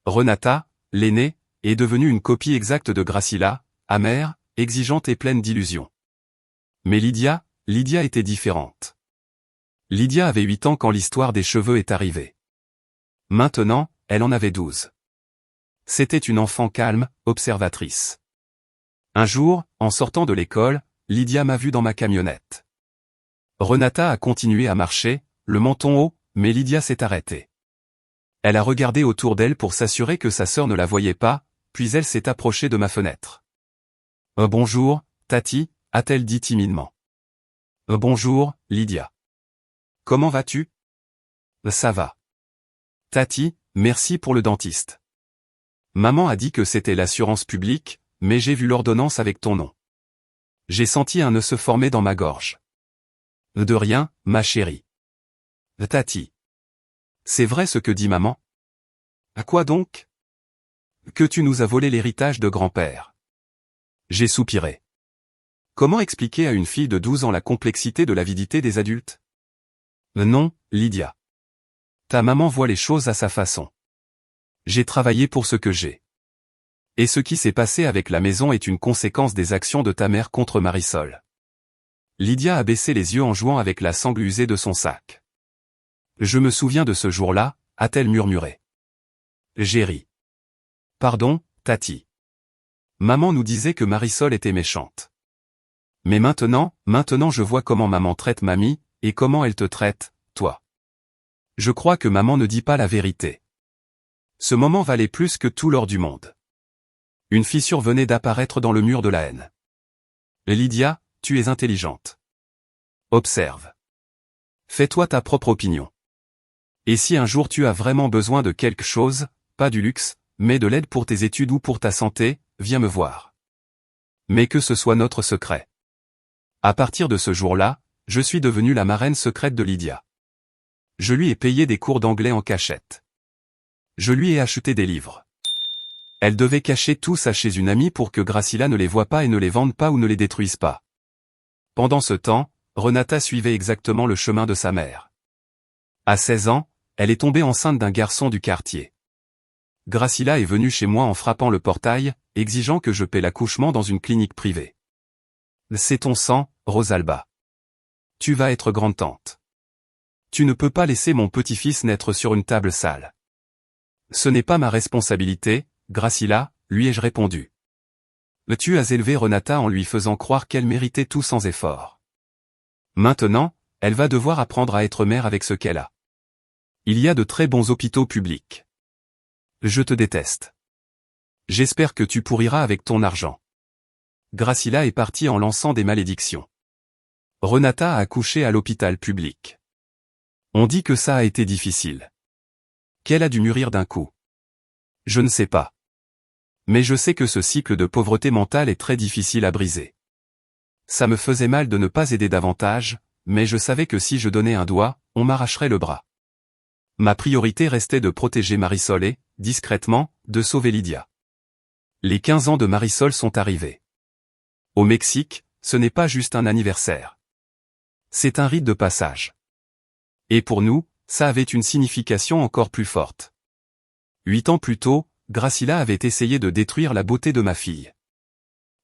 Renata, l'aînée, est devenue une copie exacte de Gracila, amère, exigeante et pleine d'illusions. Mais Lydia était différente. Lydia avait 8 ans quand l'histoire des cheveux est arrivée. Maintenant, elle en avait 12. C'était une enfant calme, observatrice. Un jour, en sortant de l'école, Lydia m'a vu dans ma camionnette. Renata a continué à marcher, le menton haut, mais Lydia s'est arrêtée. Elle a regardé autour d'elle pour s'assurer que sa sœur ne la voyait pas, puis elle s'est approchée de ma fenêtre. « Bonjour, Tati », a-t-elle dit timidement. « Bonjour, Lydia. Comment vas-tu ?»« Ça va. Tati, merci pour le dentiste. Maman a dit que c'était l'assurance publique, mais j'ai vu l'ordonnance avec ton nom. J'ai senti un nœud se former dans ma gorge. »« De rien, ma chérie. »« Tati. C'est vrai ce que dit maman ? » ?»« À quoi donc ? » ?»« Que tu nous as volé l'héritage de grand-père. » J'ai soupiré. Comment expliquer à une fille de 12 ans la complexité de l'avidité des adultes ? Non, Lydia. Ta maman voit les choses à sa façon. J'ai travaillé pour ce que j'ai. Et ce qui s'est passé avec la maison est une conséquence des actions de ta mère contre Marisol. Lydia a baissé les yeux en jouant avec la sangle usée de son sac. Je me souviens de ce jour-là, a-t-elle murmuré. J'ai ri. Pardon, Tati. Maman nous disait que Marisol était méchante. Mais maintenant je vois comment maman traite mamie, et comment elle te traite, toi. Je crois que maman ne dit pas la vérité. Ce moment valait plus que tout l'or du monde. Une fissure venait d'apparaître dans le mur de la haine. Lydia, tu es intelligente. Observe. Fais-toi ta propre opinion. Et si un jour tu as vraiment besoin de quelque chose, pas du luxe, mais de l'aide pour tes études ou pour ta santé, viens me voir. Mais que ce soit notre secret. À partir de ce jour-là, je suis devenue la marraine secrète de Lydia. Je lui ai payé des cours d'anglais en cachette. Je lui ai acheté des livres. Elle devait cacher tout ça chez une amie pour que Gracila ne les voie pas et ne les vende pas ou ne les détruise pas. Pendant ce temps, Renata suivait exactement le chemin de sa mère. À 16 ans, elle est tombée enceinte d'un garçon du quartier. Gracila est venue chez moi en frappant le portail, exigeant que je paie l'accouchement dans une clinique privée. C'est ton sang, Rosalba. Tu vas être grande-tante. Tu ne peux pas laisser mon petit-fils naître sur une table sale. Ce n'est pas ma responsabilité, Gracila, lui ai-je répondu. Tu as élevé Renata en lui faisant croire qu'elle méritait tout sans effort. Maintenant, elle va devoir apprendre à être mère avec ce qu'elle a. Il y a de très bons hôpitaux publics. Je te déteste. J'espère que tu pourriras avec ton argent. Gracila est partie en lançant des malédictions. Renata a accouché à l'hôpital public. On dit que ça a été difficile. Qu'elle a dû mûrir d'un coup. Je ne sais pas. Mais je sais que ce cycle de pauvreté mentale est très difficile à briser. Ça me faisait mal de ne pas aider davantage, mais je savais que si je donnais un doigt, on m'arracherait le bras. Ma priorité restait de protéger Marisol et, discrètement, de sauver Lydia. Les 15 ans de Marisol sont arrivés. Au Mexique, ce n'est pas juste un anniversaire. C'est un rite de passage. Et pour nous, ça avait une signification encore plus forte. 8 ans plus tôt, Gracila avait essayé de détruire la beauté de ma fille.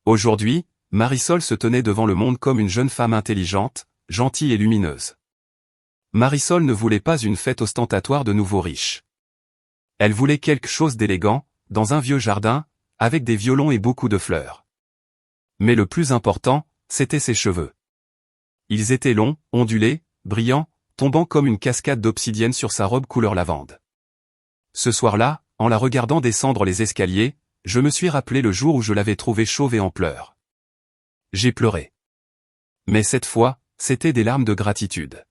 Aujourd'hui, Marisol se tenait devant le monde comme une jeune femme intelligente, gentille et lumineuse. Marisol ne voulait pas une fête ostentatoire de nouveaux riches. Elle voulait quelque chose d'élégant, dans un vieux jardin, avec des violons et beaucoup de fleurs. Mais le plus important, c'était ses cheveux. Ils étaient longs, ondulés, brillants, tombant comme une cascade d'obsidienne sur sa robe couleur lavande. Ce soir-là, en la regardant descendre les escaliers, Je me suis rappelé le jour où je l'avais trouvée chauve et en pleurs. J'ai pleuré. Mais cette fois, c'était des larmes de gratitude.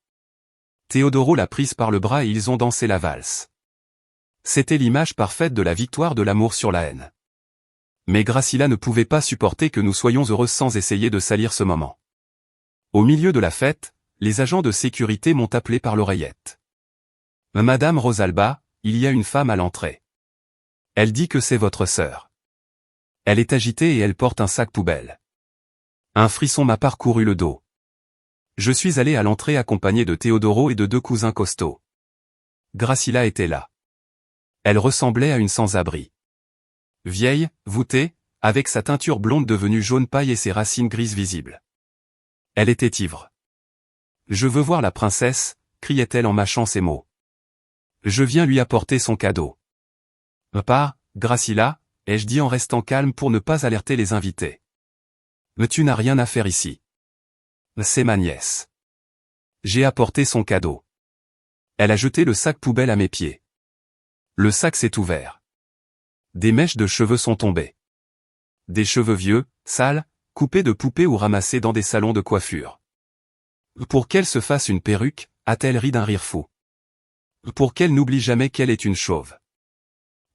Teodoro l'a prise par le bras et ils ont dansé la valse. C'était l'image parfaite de la victoire de l'amour sur la haine. Mais Gracila ne pouvait pas supporter que nous soyons heureux sans essayer de salir ce moment. Au milieu de la fête, les agents de sécurité m'ont appelé par l'oreillette. « Madame Rosalba, il y a une femme à l'entrée. Elle dit que c'est votre sœur. Elle est agitée et elle porte un sac poubelle. » Un frisson m'a parcouru le dos. Je suis allé à l'entrée accompagné de Teodoro et de 2 cousins costauds. Gracila était là. Elle ressemblait à une sans-abri. Vieille, voûtée, avec sa teinture blonde devenue jaune paille et ses racines grises visibles. Elle était ivre. « Je veux voir la princesse », criait-elle en mâchant ses mots. Je viens lui apporter son cadeau. « Pas, Gracila », ai-je dit en restant calme pour ne pas alerter les invités. « Tu n'as rien à faire ici. C'est ma nièce. » J'ai apporté son cadeau. Elle a jeté le sac poubelle à mes pieds. Le sac s'est ouvert. Des mèches de cheveux sont tombées. Des cheveux vieux, sales, coupés de poupées ou ramassés dans des salons de coiffure. Pour qu'elle se fasse une perruque, a-t-elle ri d'un rire fou. Pour qu'elle n'oublie jamais qu'elle est une chauve.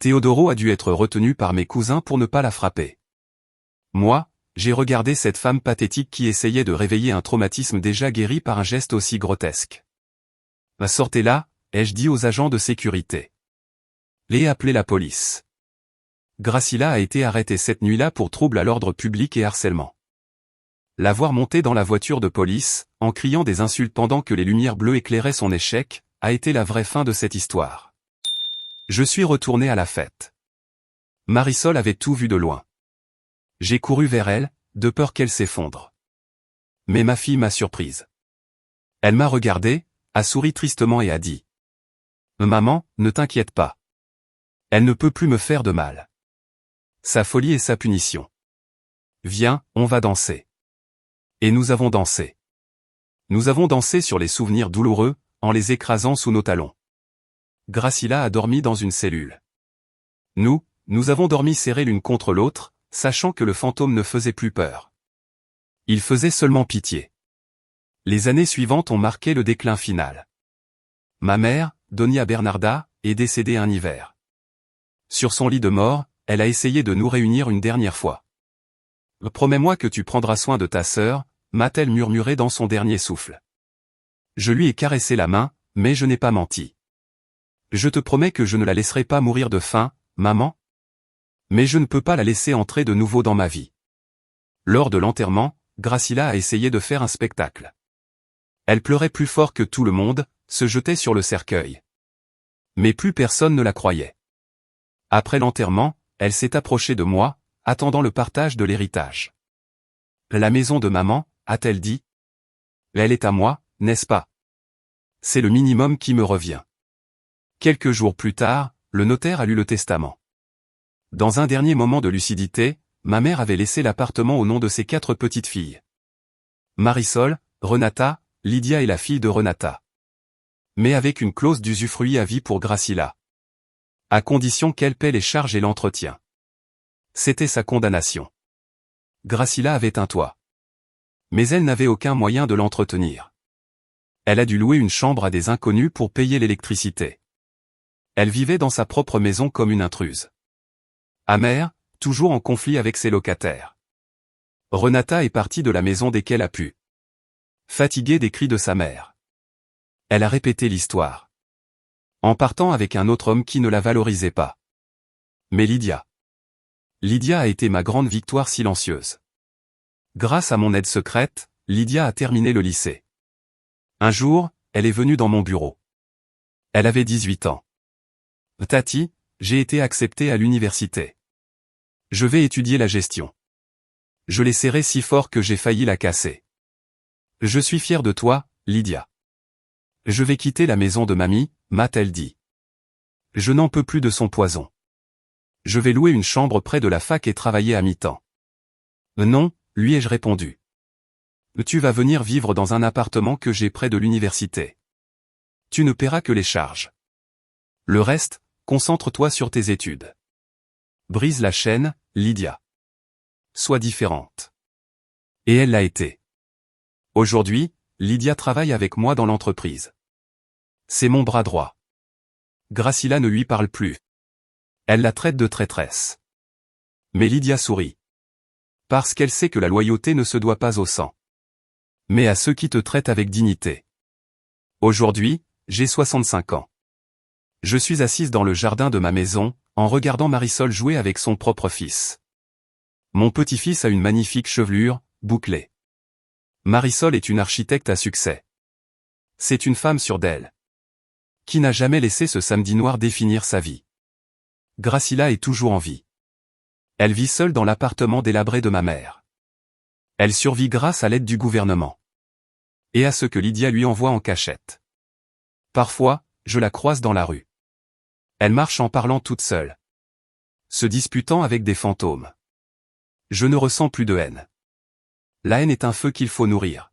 Teodoro a dû être retenu par mes cousins pour ne pas la frapper. Moi, j'ai regardé cette femme pathétique qui essayait de réveiller un traumatisme déjà guéri par un geste aussi grotesque. « Sortez-la », ai-je dit aux agents de sécurité. Et appelez la police. Gracila a été arrêtée cette nuit-là pour trouble à l'ordre public et harcèlement. La voir monter dans la voiture de police, en criant des insultes pendant que les lumières bleues éclairaient son échec, a été la vraie fin de cette histoire. Je suis retourné à la fête. Marisol avait tout vu de loin. J'ai couru vers elle, de peur qu'elle s'effondre. Mais ma fille m'a surprise. Elle m'a regardé, a souri tristement et a dit « Maman, ne t'inquiète pas. Elle ne peut plus me faire de mal. Sa folie est sa punition. Viens, on va danser. » Et nous avons dansé. Nous avons dansé sur les souvenirs douloureux, en les écrasant sous nos talons. Gracila a dormi dans une cellule. Nous avons dormi serrés l'une contre l'autre, sachant que le fantôme ne faisait plus peur. Il faisait seulement pitié. Les années suivantes ont marqué le déclin final. Ma mère, Doña Bernarda, est décédée un hiver. Sur son lit de mort, elle a essayé de nous réunir une dernière fois. « Promets-moi que tu prendras soin de ta sœur », m'a-t-elle murmuré dans son dernier souffle. Je lui ai caressé la main, mais je n'ai pas menti. Je te promets que je ne la laisserai pas mourir de faim, maman. Mais je ne peux pas la laisser entrer de nouveau dans ma vie. Lors de l'enterrement, Gracila a essayé de faire un spectacle. Elle pleurait plus fort que tout le monde, se jetait sur le cercueil. Mais plus personne ne la croyait. Après l'enterrement, elle s'est approchée de moi, attendant le partage de l'héritage. « La maison de maman », a-t-elle dit. « Elle est à moi, n'est-ce pas? C'est le minimum qui me revient. » Quelques jours plus tard, le notaire a lu le testament. Dans un dernier moment de lucidité, ma mère avait laissé l'appartement au nom de ses 4 petites filles. Marisol, Renata, Lydia et la fille de Renata. Mais avec une clause d'usufruit à vie pour Gracila. À condition qu'elle paie les charges et l'entretien. C'était sa condamnation. Gracila avait un toit. Mais elle n'avait aucun moyen de l'entretenir. Elle a dû louer une chambre à des inconnus pour payer l'électricité. Elle vivait dans sa propre maison comme une intruse. Amère, toujours en conflit avec ses locataires. Renata est partie de la maison dès qu'elle a pu. Fatiguée des cris de sa mère. Elle a répété l'histoire. En partant avec un autre homme qui ne la valorisait pas. Mais Lydia a été ma grande victoire silencieuse. Grâce à mon aide secrète, Lydia a terminé le lycée. Un jour, elle est venue dans mon bureau. Elle avait 18 ans. « Tati, j'ai été acceptée à l'université. Je vais étudier la gestion. » Je l'ai serrée si fort que j'ai failli la casser. « Je suis fière de toi, Lydia. »« Je vais quitter la maison de mamie », m'a-t-elle dit. « Je n'en peux plus de son poison. Je vais louer une chambre près de la fac et travailler à mi-temps. »« Non », lui ai-je répondu. « Tu vas venir vivre dans un appartement que j'ai près de l'université. Tu ne paieras que les charges. Le reste, concentre-toi sur tes études. » Brise la chaîne, Lydia. Sois différente. Et elle l'a été. Aujourd'hui, Lydia travaille avec moi dans l'entreprise. C'est mon bras droit. Gracila ne lui parle plus. Elle la traite de traîtresse. Mais Lydia sourit. Parce qu'elle sait que la loyauté ne se doit pas au sang, mais à ceux qui te traitent avec dignité. Aujourd'hui, j'ai 65 ans. Je suis assise dans le jardin de ma maison, en regardant Marisol jouer avec son propre fils. Mon petit-fils a une magnifique chevelure, bouclée. Marisol est une architecte à succès. C'est une femme sûre d'elle, qui n'a jamais laissé ce samedi noir définir sa vie. Gracila est toujours en vie. Elle vit seule dans l'appartement délabré de ma mère. Elle survit grâce à l'aide du gouvernement. Et à ce que Lydia lui envoie en cachette. Parfois, je la croise dans la rue. Elle marche en parlant toute seule, se disputant avec des fantômes. Je ne ressens plus de haine. La haine est un feu qu'il faut nourrir.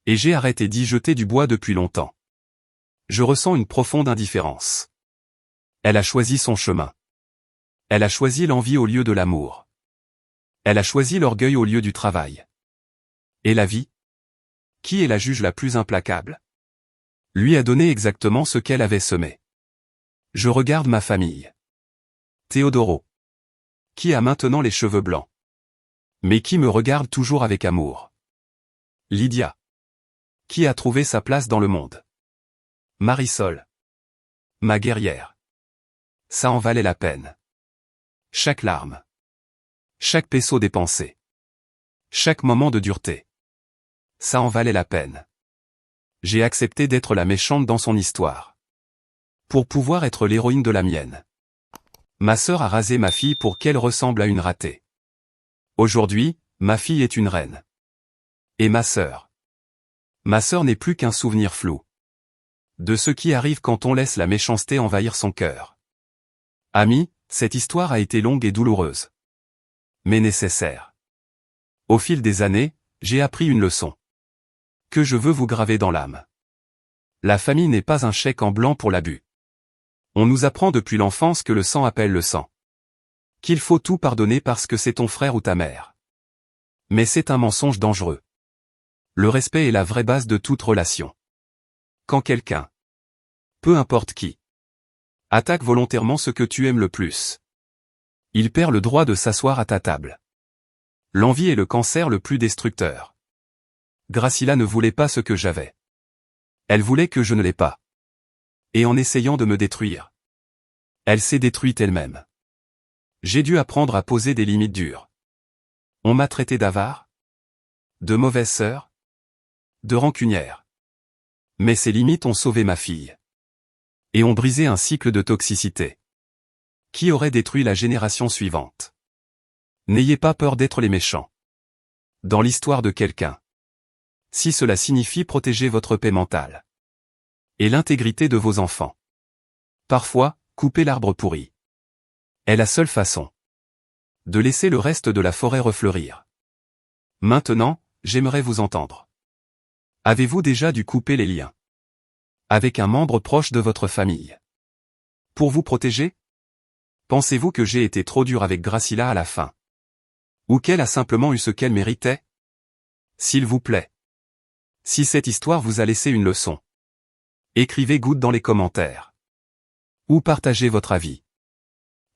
Et j'ai arrêté d'y jeter du bois depuis longtemps. Je ressens une profonde indifférence. Elle a choisi son chemin. Elle a choisi l'envie au lieu de l'amour. Elle a choisi l'orgueil au lieu du travail. Et la vie? Qui est la juge la plus implacable? Lui a donné exactement ce qu'elle avait semé. Je regarde ma famille. Théodoro, qui a maintenant les cheveux blancs, mais qui me regarde toujours avec amour. Lydia, qui a trouvé sa place dans le monde. Marisol, ma guerrière. Ça en valait la peine. Chaque larme, chaque peso dépensé, chaque moment de dureté. Ça en valait la peine. J'ai accepté d'être la méchante dans son histoire, pour pouvoir être l'héroïne de la mienne. Ma sœur a rasé ma fille pour qu'elle ressemble à une ratée. Aujourd'hui, ma fille est une reine. Et ma sœur n'est plus qu'un souvenir flou de ce qui arrive quand on laisse la méchanceté envahir son cœur. Amis, cette histoire a été longue et douloureuse, mais nécessaire. Au fil des années, j'ai appris une leçon que je veux vous graver dans l'âme. La famille n'est pas un chèque en blanc pour l'abus. On nous apprend depuis l'enfance que le sang appelle le sang. Qu'il faut tout pardonner parce que c'est ton frère ou ta mère. Mais c'est un mensonge dangereux. Le respect est la vraie base de toute relation. Quand quelqu'un, peu importe qui, attaque volontairement ce que tu aimes le plus, il perd le droit de s'asseoir à ta table. L'envie est le cancer le plus destructeur. Gracila ne voulait pas ce que j'avais. Elle voulait que je ne l'ai pas. Et en essayant de me détruire, elle s'est détruite elle-même. J'ai dû apprendre à poser des limites dures. On m'a traité d'avare, de mauvaise sœur, de rancunière. Mais ces limites ont sauvé ma fille. Et ont brisé un cycle de toxicité qui aurait détruit la génération suivante. N'ayez pas peur d'être les méchants dans l'histoire de quelqu'un, si cela signifie protéger votre paix mentale et l'intégrité de vos enfants. Parfois, couper l'arbre pourri est la seule façon de laisser le reste de la forêt refleurir. Maintenant, j'aimerais vous entendre. Avez-vous déjà dû couper les liens avec un membre proche de votre famille pour vous protéger? Pensez-vous que j'ai été trop dur avec Gracila à la fin? Ou qu'elle a simplement eu ce qu'elle méritait? S'il vous plaît, si cette histoire vous a laissé une leçon, écrivez goutte dans les commentaires. Ou partagez votre avis.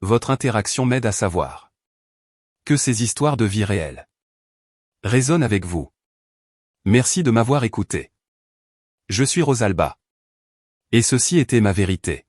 Votre interaction m'aide à savoir que ces histoires de vie réelle résonnent avec vous. Merci de m'avoir écouté. Je suis Rosalba. Et ceci était ma vérité.